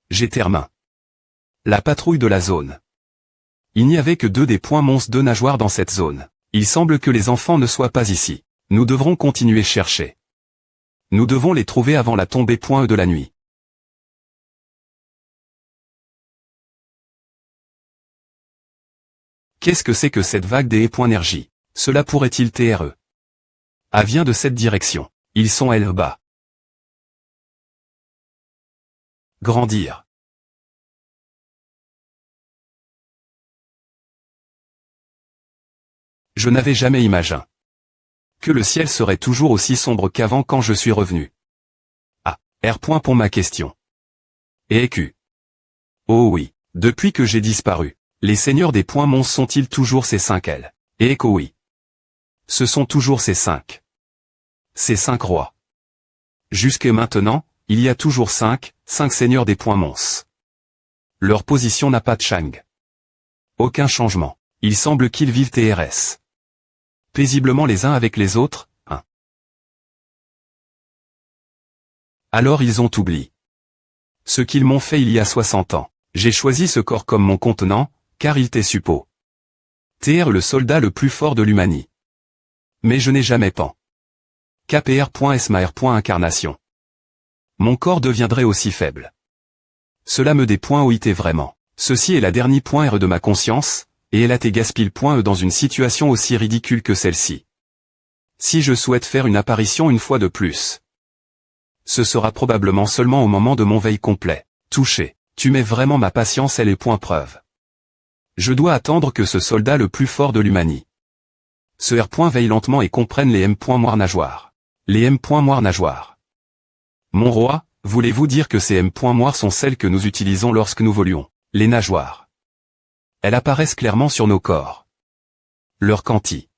J'étermin. La patrouille de la zone. Il n'y avait que 2 des points monstres de nageoires dans cette zone. Il semble que les enfants ne soient pas ici. Nous devrons continuer chercher. Nous devons les trouver avant la tombée point de la nuit. Qu'est-ce que c'est que cette vague des énergie? Cela pourrait-il TRE? A vient de cette direction. Ils sont bas. Grandir. Je n'avais jamais imaginé que le ciel serait toujours aussi sombre qu'avant quand je suis revenu. Ah, R. Pour ma question. Et Q. Oh oui, depuis que j'ai disparu, les seigneurs des points monstres sont-ils toujours ces 5 L? Et Echo oui. Ce sont toujours ces 5. Ces 5 rois. Jusque maintenant, il y a toujours 5 seigneurs des points monstres. Leur position n'a pas de chang. Aucun changement. Il semble qu'ils vivent TRS. Paisiblement les uns avec les autres, hein. Alors ils ont oublié ce qu'ils m'ont fait il y a 60 ans. J'ai choisi ce corps comme mon contenant, car il t'est suppo. TR le soldat le plus fort de l'humanie. Mais je n'ai jamais pan. KPR.SMAR.incarnation. Mon corps deviendrait aussi faible. Cela me OIT vraiment. Ceci est la dernière point R de ma conscience, et elle a été gaspille point E dans une situation aussi ridicule que celle-ci. Si je souhaite faire une apparition une fois de plus, ce sera probablement seulement au moment de mon veille complet. Touché. Tu mets vraiment ma patience elle est point preuve. Je dois attendre que ce soldat le plus fort de l'humanie. Ce R. Veille lentement et comprenne les M. Moire Les M. Moire nageoires. Mon roi, voulez-vous dire que ces M. Moires sont celles que nous utilisons lorsque nous volions? Les nageoires. Elles apparaissent clairement sur nos corps. Leur quanti.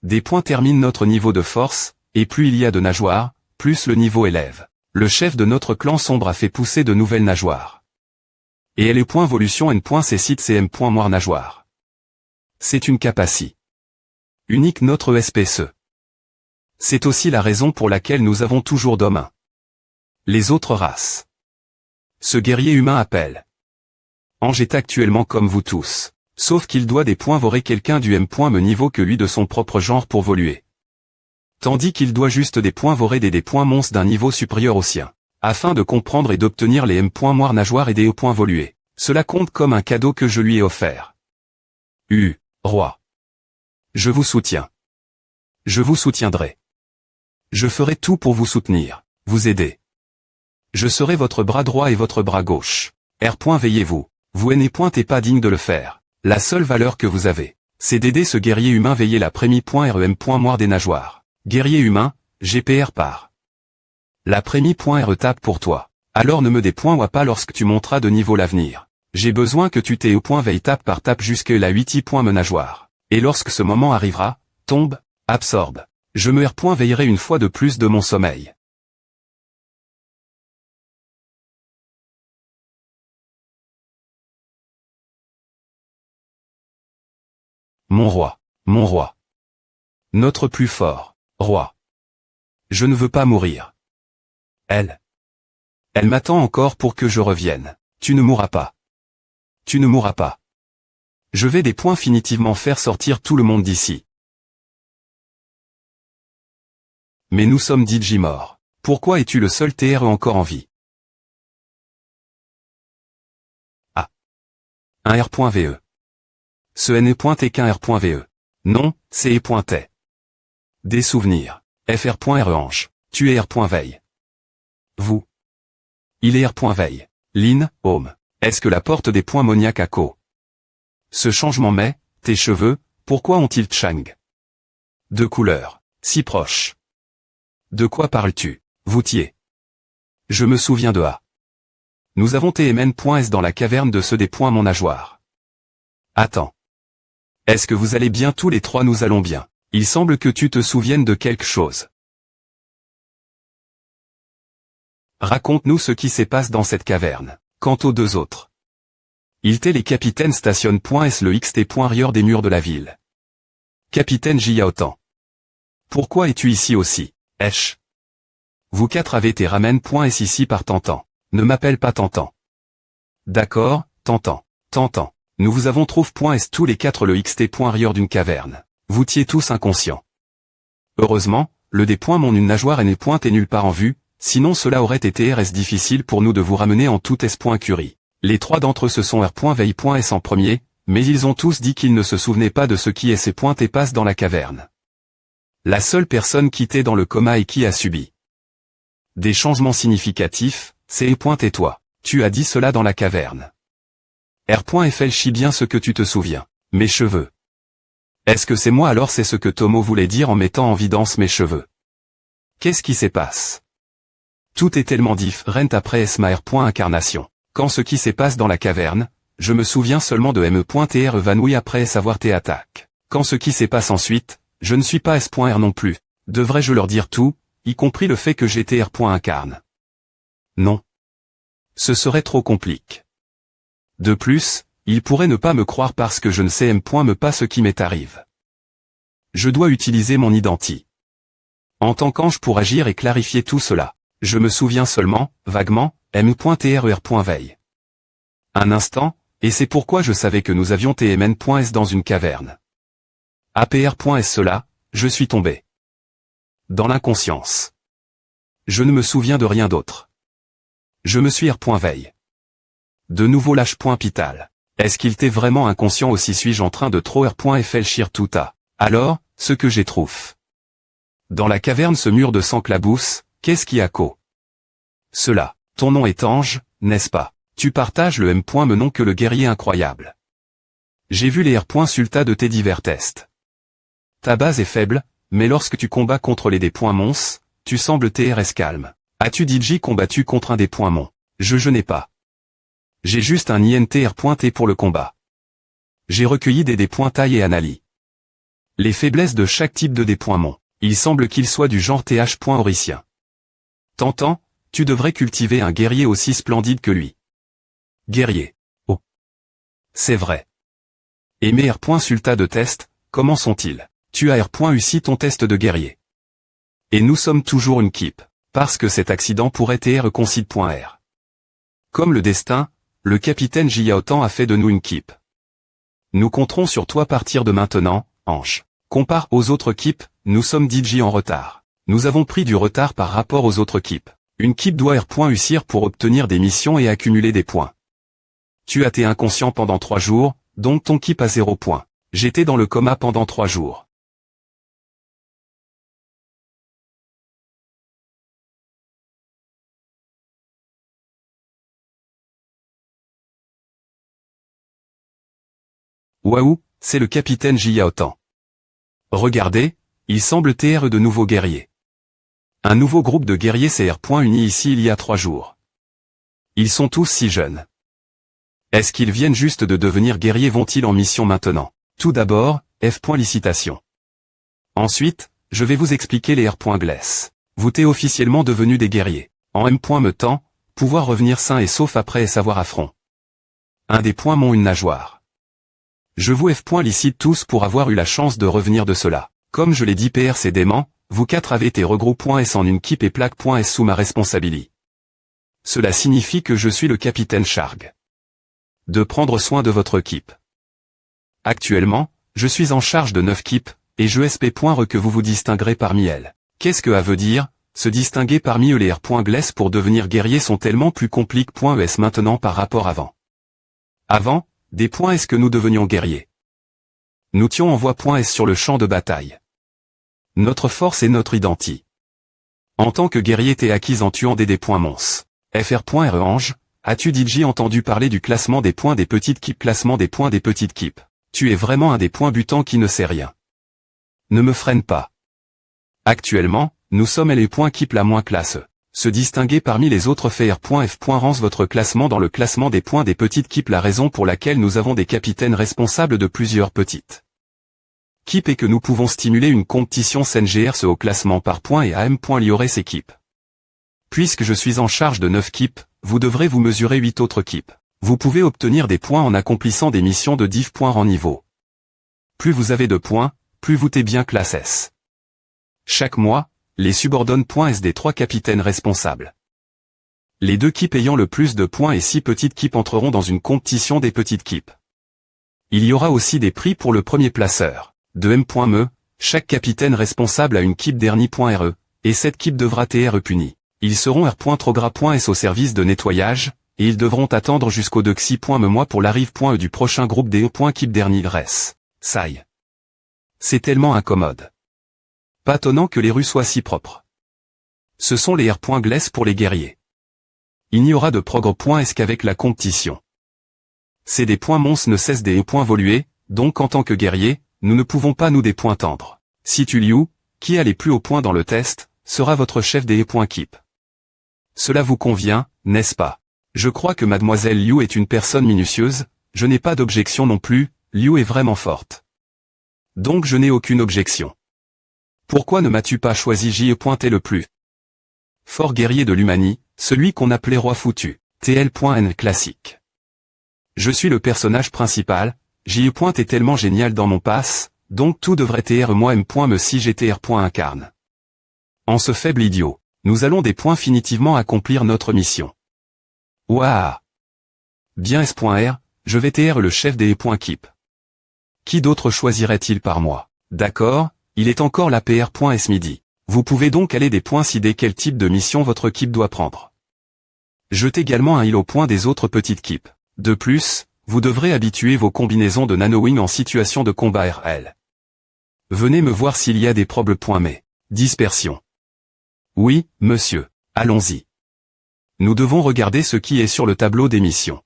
Des points terminent notre niveau de force, et plus il y a de nageoires, plus le niveau élève. Le chef de notre clan sombre a fait pousser de nouvelles nageoires. Et elle est point volution N. Cécite CM. Moire nageoire. C'est une capacité unique notre SPSE. C'est aussi la raison pour laquelle nous avons toujours d'hommes. Les autres races. Ce guerrier humain appelle. Ange est actuellement comme vous tous. Sauf qu'il doit des points vorer quelqu'un du M. Me niveau que lui de son propre genre pour voluer. Tandis qu'il doit juste des points vorer des points monstres d'un niveau supérieur au sien. Afin de comprendre et d'obtenir les M. Moire nageoires et des points volués. Cela compte comme un cadeau que je lui ai offert. Roi. Je vous soutiens. Je vous soutiendrai. Je ferai tout pour vous soutenir, vous aider. Je serai votre bras droit et votre bras gauche. R. Veillez-vous. Vous n'êtes point et pas digne de le faire. La seule valeur que vous avez, c'est d'aider ce guerrier humain veiller la première .rem. Moire des nageoires. Guerrier humain, GPR par. La Prémie.re tape pour toi. Alors ne me des points ou pas lorsque tu monteras de niveau l'avenir. J'ai besoin que tu t'aies au point veille tape par tape jusque la 8 point menageoire. Et lorsque ce moment arrivera, tombe, absorbe. Je me veillerai une fois de plus de mon sommeil. Mon roi. Notre plus fort, roi. Je ne veux pas mourir. Elle m'attend encore pour que je revienne. Tu ne mourras pas. Tu ne mourras pas. Je vais des points définitivement faire sortir tout le monde d'ici. Mais nous sommes DJ morts. Pourquoi es-tu le seul TRE encore en vie? Ah. Un R.VE. Ce n'est qu'un R.VE. Non, c'est E.T. Des souvenirs. FR.REange. Tu es R.Veille. Vous. Il est R.Veille. Lynn, home. Est-ce que la porte des points moniaques à co? Ce changement mais, tes cheveux, pourquoi ont-ils chang? De couleur. Si proche. De quoi parles-tu, Voutier? Je me souviens de A. Nous avons TMN.S dans la caverne de ceux des points mon nageoire. Attends. Est-ce que vous allez bien tous les trois? Nous allons bien. Il semble que tu te souviennes de quelque chose. Raconte-nous ce qui se passe dans cette caverne. Quant aux deux autres. Ils les capitaines stationnent.s le xt.rieur des murs de la ville. Capitaine Jiaotan. Pourquoi es-tu ici aussi, Esh? Vous quatre avez tes ramènes.s ici par Tantan. Ne m'appelle pas Tantan. D'accord, Tantan. Nous vous avons trouve.s tous les quatre le xt.rieur d'une caverne. Vous tiez tous inconscients. Heureusement, le des points mon une nageoire et n'est point et nulle part en vue, sinon cela aurait été RS difficile pour nous de vous ramener en tout S.Curie. Les trois d'entre eux se sont R.Veille.S en premier, mais ils ont tous dit qu'ils ne se souvenaient pas de ce qui est et passe dans la caverne. La seule personne qui était dans le coma et qui a subi des changements significatifs, c'est et toi. Tu as dit cela dans la caverne. R.Fl chie bien ce que tu te souviens. Mes cheveux. Est-ce que c'est moi alors? C'est ce que Tomo voulait dire en mettant en évidence mes cheveux. Qu'est-ce qui se passe? Tout est tellement différent après Esma R.Incarnation. Quand ce qui se passe dans la caverne, je me souviens seulement de me.tr évanoui après savoir tes attaques. Quand ce qui se passe ensuite, je ne suis pas S.R non plus. Devrais-je leur dire tout, y compris le fait que j'étais R.Incarne? Non. Ce serait trop compliqué. De plus, il pourrait ne pas me croire parce que je ne sais me pas ce qui m'est arrive. Je dois utiliser mon identi. En tant qu'ange pour agir et clarifier tout cela. Je me souviens seulement, vaguement, m.trer.veille. Un instant, et c'est pourquoi je savais que nous avions tmn.s dans une caverne. apr.s cela, je suis tombé. Dans l'inconscience. Je ne me souviens de rien d'autre. Je me suis r.veille. De nouveau lâche.pital. Est-ce qu'il t'est vraiment inconscient aussi? Suis-je en train de trop r.fl tout à? Alors, ce que j'ai trouve. Dans la caverne ce mur de sang clabousse, qu'est-ce qui a co? Cela. Ton nom est Ange, n'est-ce pas? Tu partages le m.menon que le guerrier incroyable. J'ai vu les r.sultas de tes divers tests. Ta base est faible, mais lorsque tu combats contre les des.mons, tu sembles TRS calme. As-tu DJ combattu contre un des .mon? Je n'ai pas. J'ai juste un INTR.T pour le combat. J'ai recueilli des taille et analyse. Les faiblesses de chaque type de des.mon. Il semble qu'il soit du genre TH.Auricien. T'entends, tu devrais cultiver un guerrier aussi splendide que lui. Guerrier. Oh. C'est vrai. Et mes R.Sultas de test, comment sont-ils? Tu as R.Ussi ton test de guerrier. Et nous sommes toujours une équipe, parce que cet accident pourrait être concide.R. Comme le destin, le capitaine Jiaotan a fait de nous une équipe. Nous compterons sur toi à partir de maintenant, Ange. Compare aux autres équipes, nous sommes DJ en retard. Nous avons pris du retard par rapport aux autres équipes. Une équipe doit R.Ussir pour obtenir des missions et accumuler des points. Tu as été inconscient pendant 3 jours, donc ton équipe a 0 points. J'étais dans le coma pendant 3 jours. Waouh, c'est le capitaine Jiaotan. Regardez, il semble TR de nouveaux guerriers. Un nouveau groupe de guerriers CR. Uni ici il y a 3 jours. Ils sont tous si jeunes. Est-ce qu'ils viennent juste de devenir guerriers? Vont-ils en mission maintenant? Tout d'abord, F. Licitation. Ensuite, je vais vous expliquer les R. Gless. Vous t'es officiellement devenus des guerriers. En M. Me temps, pouvoir revenir sain et sauf après et savoir affront. Un des points m'ont une nageoire. Je vous F. Licite tous pour avoir eu la chance de revenir de cela. Comme je l'ai dit précédemment, vous 4 avez été regroupés S en une keep et plaque S sous ma responsabilité. Cela signifie que je suis le capitaine Charg. De prendre soin de votre équipe. Actuellement, je suis en charge de 9 keeps, et je SP. Que vous vous distinguerez parmi elles. Qu'est-ce que ça veut dire? Se distinguer parmi eux. Les R. Gless pour devenir guerrier sont tellement plus compliqués. ES maintenant par rapport avant. Avant, des S que nous devenions guerriers. Nous tions en voie S sur le champ de bataille. Notre force est notre identité. En tant que guerrier t'es acquise en tuant des mons. FR. Ange, as-tu DJ entendu parler du classement des points des petites keeps? Classement des points des petites keeps. Tu es vraiment un des butant qui ne sait rien. Ne me freine pas. Actuellement, nous sommes les keep la moins classe. Se distinguer parmi les autres faire. F. Rance votre classement dans le classement des points des petites keeps. La raison pour laquelle nous avons des capitaines responsables de plusieurs petites keeps est que nous pouvons stimuler une compétition SNGRS au classement par points et AM. Liorer ces keeps. Puisque je suis en charge de 9 keeps, vous devrez vous mesurer 8 autres keeps. Vous pouvez obtenir des points en accomplissant des missions de div. En niveau. Plus vous avez de points, plus vous t'es bien classe S. Chaque mois, les subordonne S des 3 capitaines responsables. Les 2 keeps ayant le plus de points et 6 petites keeps entreront dans une compétition des petites keeps. Il y aura aussi des prix pour le premier placeur. De M.Me, chaque capitaine responsable a une keep dernier .re, et cette keep devra être punie. Ils seront R. Trop gras S au service de nettoyage, et ils devront attendre jusqu'au Dexi.me mois pour l'arrive.e du prochain groupe des keep dernier res. Saille. C'est tellement incommode. Pas étonnant que les rues soient si propres. Ce sont les R. Gless pour les guerriers. Il n'y aura de progrès qu'avec la compétition. C'est des mons ne cessent des évoluer, donc en tant que guerrier, nous ne pouvons pas nous des tendre. Si tu Liu, qui a les plus hauts points dans le test, sera votre chef des keep. Cela vous convient, n'est-ce pas? Je crois que mademoiselle Liu est une personne minutieuse, je n'ai pas d'objection non plus, Liu est vraiment forte. Donc je n'ai aucune objection. Pourquoi ne m'as-tu pas choisi? J'y ai pointé le plus fort guerrier de l'Humanie, celui qu'on appelait roi foutu, TL.N classique. Je suis le personnage principal, j'y ai pointé tellement génial dans mon pass, donc tout devrait être moi M.Me si j'étais R. Incarne. En ce faible idiot, nous allons des points finitivement accomplir notre mission. Ouah! Bien S.R, je vais être le chef des keep. Qui d'autre choisirait-il par moi? D'accord, il est encore la PR.S midi. Vous pouvez donc aller des points cider quel type de mission votre keep doit prendre. Jetez également un heal au point des autres petites keeps. De plus, vous devrez habituer vos combinaisons de nanowing en situation de combat RL. Venez me voir s'il y a des problèmes. Mais dispersion. Oui, monsieur, allons-y. Nous devons regarder ce qui est sur le tableau des missions.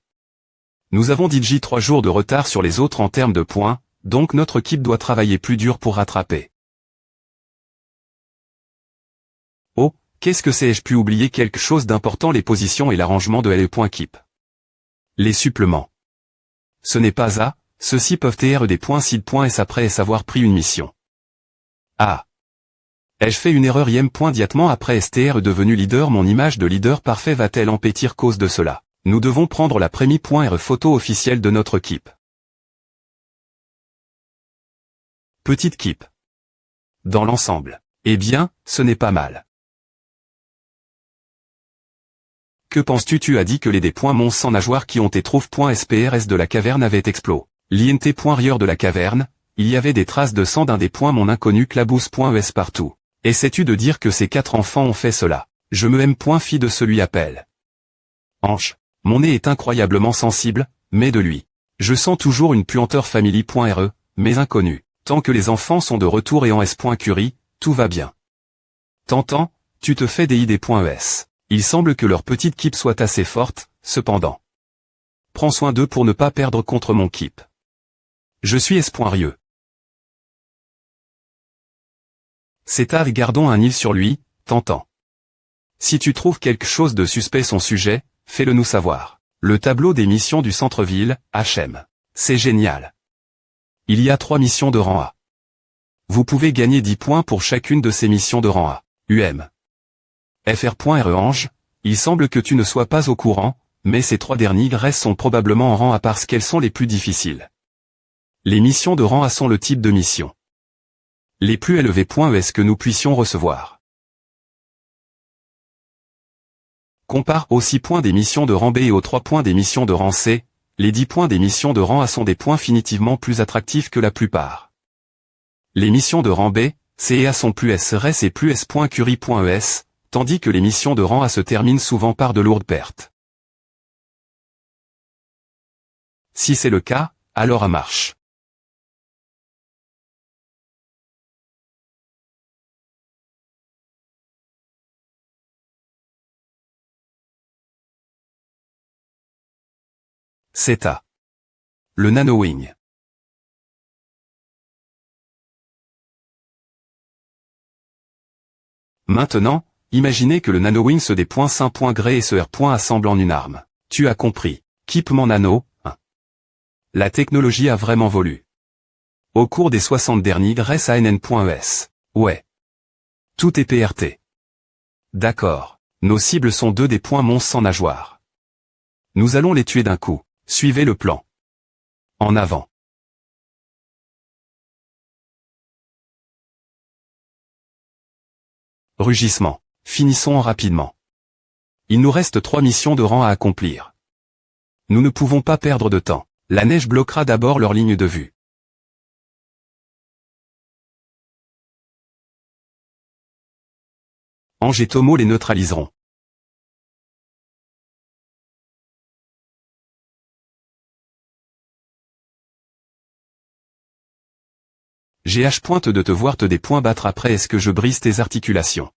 Nous avons DJ 3 jours de retard sur les autres en termes de points, donc notre équipe doit travailler plus dur pour rattraper. Oh, qu'est-ce que c'est? Ai-je pu oublier quelque chose d'important? Les positions et l'arrangement de L.Keep. Les suppléments. Ce n'est pas ça, ceux-ci peuvent être des points seed.s après avoir pris une mission. Ah. Ai-je fait une erreur diatement après STR devenu leader? Mon image de leader parfait va-t-elle empêtir cause de cela? Nous devons prendre la première photo officielle de notre équipe. Petite équipe. Dans l'ensemble. Eh bien, ce n'est pas mal. Que penses-tu? Tu as dit que les mons sans nageoire qui ont été trouve.sprs de la caverne avaient explosé. L'int.rieur de la caverne, il y avait des traces de sang d'un des mon inconnu clabousse.es partout. Essaies-tu de dire que ces 4 enfants ont fait cela? Je me aime.fi de celui appelle. Ange. Mon nez est incroyablement sensible, mais de lui. Je sens toujours une puanteur family.re, mais inconnue. Tant que les enfants sont de retour et en s.curie, tout va bien. T'entends, tu te fais des idées.es. Il semble que leur petite keep soit assez forte, cependant. Prends soin d'eux pour ne pas perdre contre mon keep. Je suis s.rieux. C'est Ave, gardons un île sur lui, t'entends. Si tu trouves quelque chose de suspect son sujet, fais-le nous savoir. Le tableau des missions du centre-ville, HM. C'est génial. Il y a 3 missions de rang A. Vous pouvez gagner 10 points pour chacune de ces missions de rang A. UM. FR.RE Ange, il semble que tu ne sois pas au courant, mais ces 3 dernières sont probablement en rang A parce qu'elles sont les plus difficiles. Les missions de rang A sont le type de mission les plus élevés. ES que nous puissions recevoir. Compare aux 6 points des missions de rang B et aux 3 points des missions de rang C, les 10 points des missions de rang A sont des points définitivement plus attractifs que la plupart. Les missions de rang B, C et A sont plus SRS et plus S.Curie.ES, tandis que les missions de rang A se terminent souvent par de lourdes pertes. Si c'est le cas, alors à marche. C'est à le NanoWing. Maintenant, imaginez que le NanoWing se D.5.Gray et ce R. assemble en une arme. Tu as compris. Équipement nano, 1. La technologie a vraiment évolué. Au cours des 60 dernières ANN.ES. Ouais. Tout est PRT. D'accord. Nos cibles sont 2 des points monstres sans nageoire. Nous allons les tuer d'un coup. Suivez le plan. En avant. Rugissement. Finissons rapidement. Il nous reste 3 missions de rang à accomplir. Nous ne pouvons pas perdre de temps. La neige bloquera d'abord leur ligne de vue. Ange et Tomo les neutraliseront. GH pointe de te voir te des points battre après est-ce que je brise tes articulations.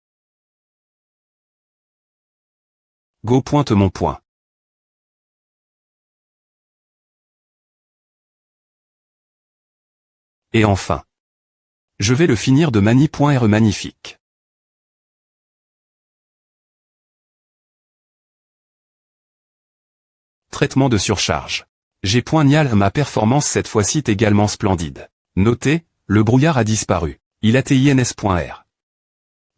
Go pointe mon point. Et enfin. Je vais le finir de mani.R magnifique. Traitement de surcharge. G.Nial ma performance cette fois-ci est également splendide. Notez, le brouillard a disparu. Il a TINS.R.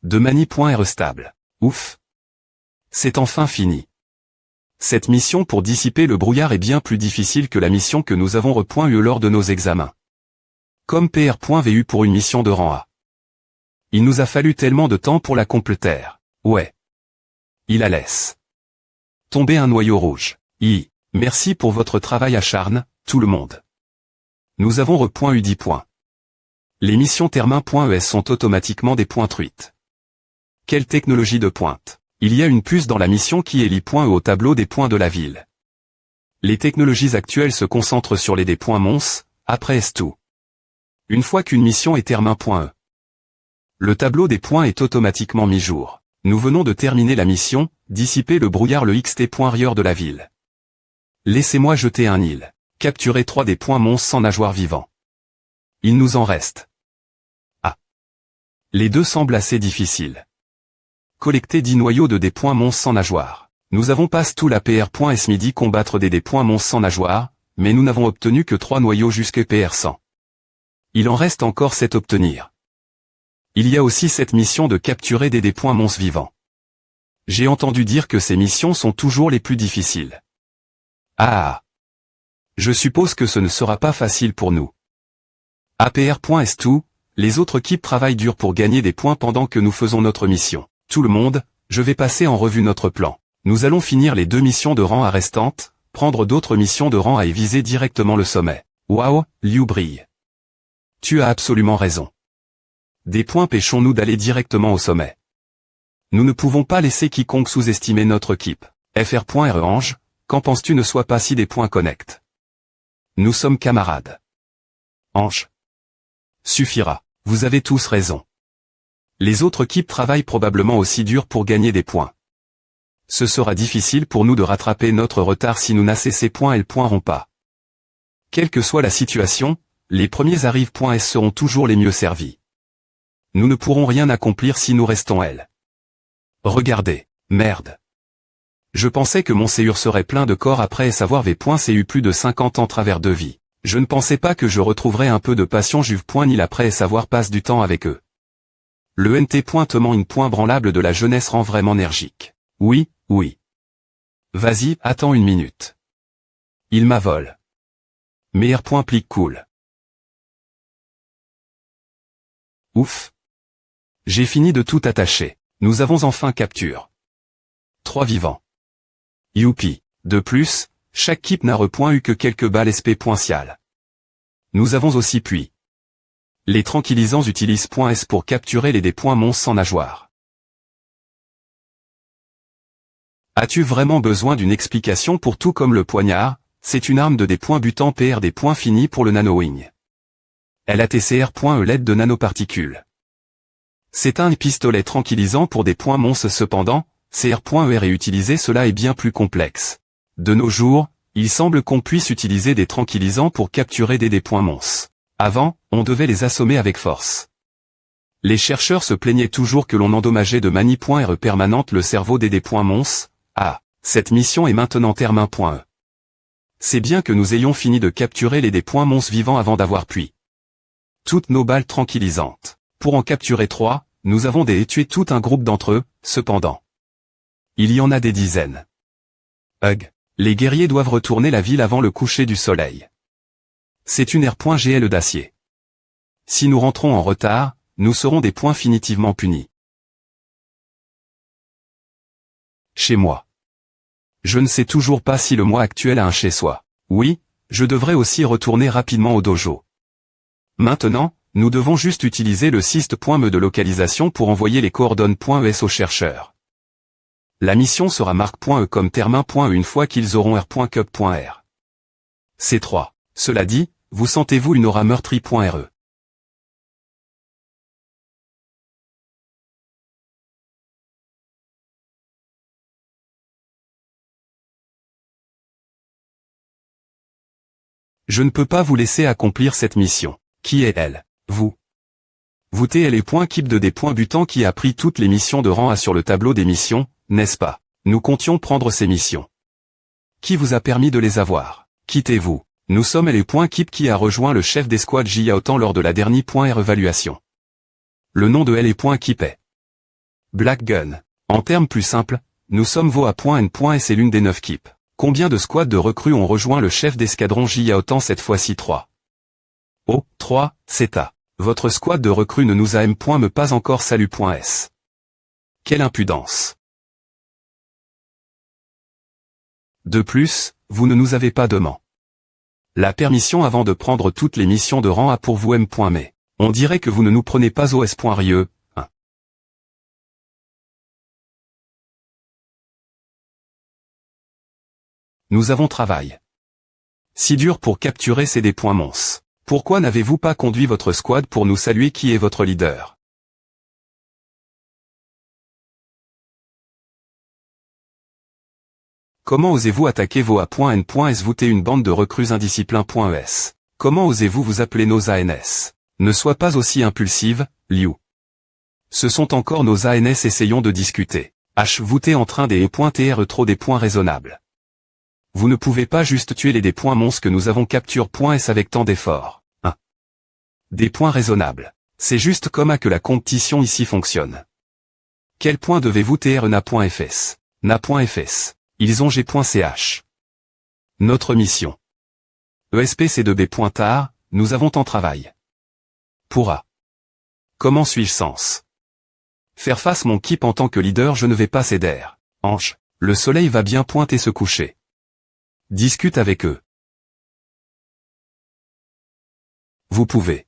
De mani.R stable. Ouf. C'est enfin fini. Cette mission pour dissiper le brouillard est bien plus difficile que la mission que nous avons eu lors de nos examens. Comme PR.VU pour une mission de rang A. Il nous a fallu tellement de temps pour la compléter. Ouais. Il a laisse tomber un noyau rouge. Merci pour votre travail acharné, tout le monde. Nous avons eu 10 points. Les missions Termin.ES sont automatiquement des points truites. Quelle technologie de pointe. Il y a une puce dans la mission qui est l'I.E au tableau des points de la ville. Les technologies actuelles se concentrent sur les des points mons, après est tout. Une fois qu'une mission est Termin.E. Le tableau des points est automatiquement mis jour. Nous venons de terminer la mission, dissiper le brouillard le XT.rieur de la ville. Laissez-moi jeter un île. Capturer 3 des points mons sans nageoire vivant. Il nous en reste. Ah. Les 2 semblent assez difficiles. Collecter 10 noyaux de des points mons sans nageoire. Nous avons passe tout la PR.S midi combattre des points mons sans nageoire, mais nous n'avons obtenu que 3 noyaux jusqu'à PR100. Il en reste encore 7 obtenir. Il y a aussi cette mission de capturer des points mons vivants. J'ai entendu dire que ces missions sont toujours les plus difficiles. Ah. Je suppose que ce ne sera pas facile pour nous. APR.S2, les autres équipes travaillent dur pour gagner des points pendant que nous faisons notre mission. Tout le monde, je vais passer en revue notre plan. Nous allons finir les 2 missions de rang A restantes, prendre d'autres missions de rang A et viser directement le sommet. Waouh, Liu brille. Tu as absolument raison. Des points pêchons-nous d'aller directement au sommet. Nous ne pouvons pas laisser quiconque sous-estimer notre équipe. FR.RE Ange, qu'en penses-tu ne sois pas si des points connect. Nous sommes camarades. Ange. Suffira, vous avez tous raison. Les autres équipes travaillent probablement aussi dur pour gagner des points. Ce sera difficile pour nous de rattraper notre retard si nous n'avons ces points et le pointeront pas. Quelle que soit la situation, les premiers arrives.S seront toujours les mieux servis. Nous ne pourrons rien accomplir si nous restons L. Regardez, Merde. Je pensais que mon CUR serait plein de corps après savoir V.CU plus de 50 ans travers de vie. Je ne pensais pas que je retrouverais un peu de passion juve. Ni l'après savoir passe du temps avec eux. Le NT pointement une point branlable de la jeunesse rend vraiment énergique. Oui, oui. Vas-y, attends une minute. Il m'avole. Meilleur point plique cool. Ouf. J'ai fini de tout attacher. Nous avons enfin capture. 3 vivants. Youpi. De plus, chaque keep n'a eu que quelques balles SP.cial. Nous avons aussi puis. Les tranquillisants utilisent .S pour capturer les monstres sans nageoire. As-tu vraiment besoin d'une explication pour tout comme le poignard? C'est une arme de butant PR finis pour le nanowing. LATCR.E l'aide de nanoparticules. C'est un pistolet tranquillisant pour monstres cependant, CR.E est réutilisé, cela est bien plus complexe. De nos jours, il semble qu'on puisse utiliser des tranquillisants pour capturer des monstres. Avant, on devait les assommer avec force. Les chercheurs se plaignaient toujours que l'on endommageait de manie.re permanente le cerveau des monstres. Ah, cette mission est maintenant termin.e. C'est bien que nous ayons fini de capturer les monstres vivants avant d'avoir puis toutes nos balles tranquillisantes. Pour en capturer 3, nous avons tué tout un groupe d'entre eux, cependant. Il y en a des dizaines. Hug. Les guerriers doivent retourner la ville avant le coucher du soleil. C'est une R.GL d'acier. Si nous rentrons en retard, nous serons définitivement punis. Chez moi. Je ne sais toujours pas si le mois actuel a un chez-soi. Oui, je devrais aussi retourner rapidement au dojo. Maintenant, nous devons juste utiliser le syst.me de localisation pour envoyer les coordonnées.es aux chercheurs. La mission sera marque.e comme termin.e une fois qu'ils auront r.cup.r. C3. Cela dit, vous sentez-vous une aura meurtrie.re? Je ne peux pas vous laisser accomplir cette mission. Qui est elle? Vous. Vous t'es les keep de butants qui a pris toutes les missions de rang A sur le tableau des missions, n'est-ce pas? Nous comptions prendre ces missions. Qui vous a permis de les avoir? Quittez-vous. Nous sommes les keep qui a rejoint le chef d'escouade Jiaotan lors de la dernière évaluation. Le nom de keep est Black Gun. En termes plus simples, nous sommes vos A.N.S et l'une des 9 keeps. Combien de squads de recrues ont rejoint le chef d'escadron Jiaotan cette fois-ci? 3. Oh, 3, c'est à. Votre squad de recrues ne nous a me pas encore salut.s. Quelle impudence. De plus, vous ne nous avez pas demandé la permission avant de prendre toutes les missions de rang A pour vous mais. On dirait que vous ne nous prenez pas au S.Rieux, hein. Nous avons travaillé si dur pour capturer ces monstres. Pourquoi n'avez-vous pas conduit votre squad pour nous saluer? Qui est votre leader? Comment osez-vous attaquer vos A.N.S? Vous t'es une bande de recrues indisciplinés.es. Comment osez-vous vous appeler nos ANS? Ne sois pas aussi impulsive, Liu. Ce sont encore nos ANS, essayons de discuter. Vous t'es en train des .TR trop des points raisonnables. Vous ne pouvez pas juste tuer les monstres que nous avons capture.s avec tant d'efforts. Hein. Des points raisonnables. C'est juste comme que la compétition ici fonctionne. Quel point devez-vous TR na.fs? Na.fs. Ils ont g.ch. Notre mission. ESPC2B.tar, nous avons tant travail. Pourra. Comment suis-je sens? Faire face mon keep en tant que leader, je ne vais pas céder. Ange, le soleil va bien pointer se coucher. Discute avec eux. Vous pouvez.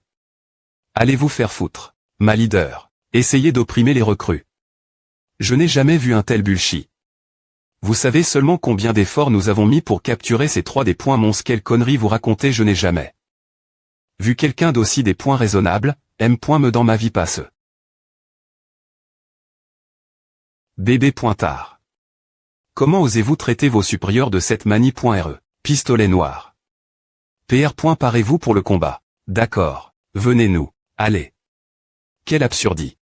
Allez vous faire foutre. Ma leader. Essayez d'opprimer les recrues. Je n'ai jamais vu un tel bullshit. Vous savez seulement combien d'efforts nous avons mis pour capturer ces 3 monstres? Quelle connerie vous racontez? Je n'ai jamais vu quelqu'un d'aussi raisonnable, me dans ma vie passe. Bébé.tar. Comment osez-vous traiter vos supérieurs de cette manie.re? Pistolet noir. PR. Parez-vous pour le combat? D'accord. Venez-nous. Allez. Quelle absurdité.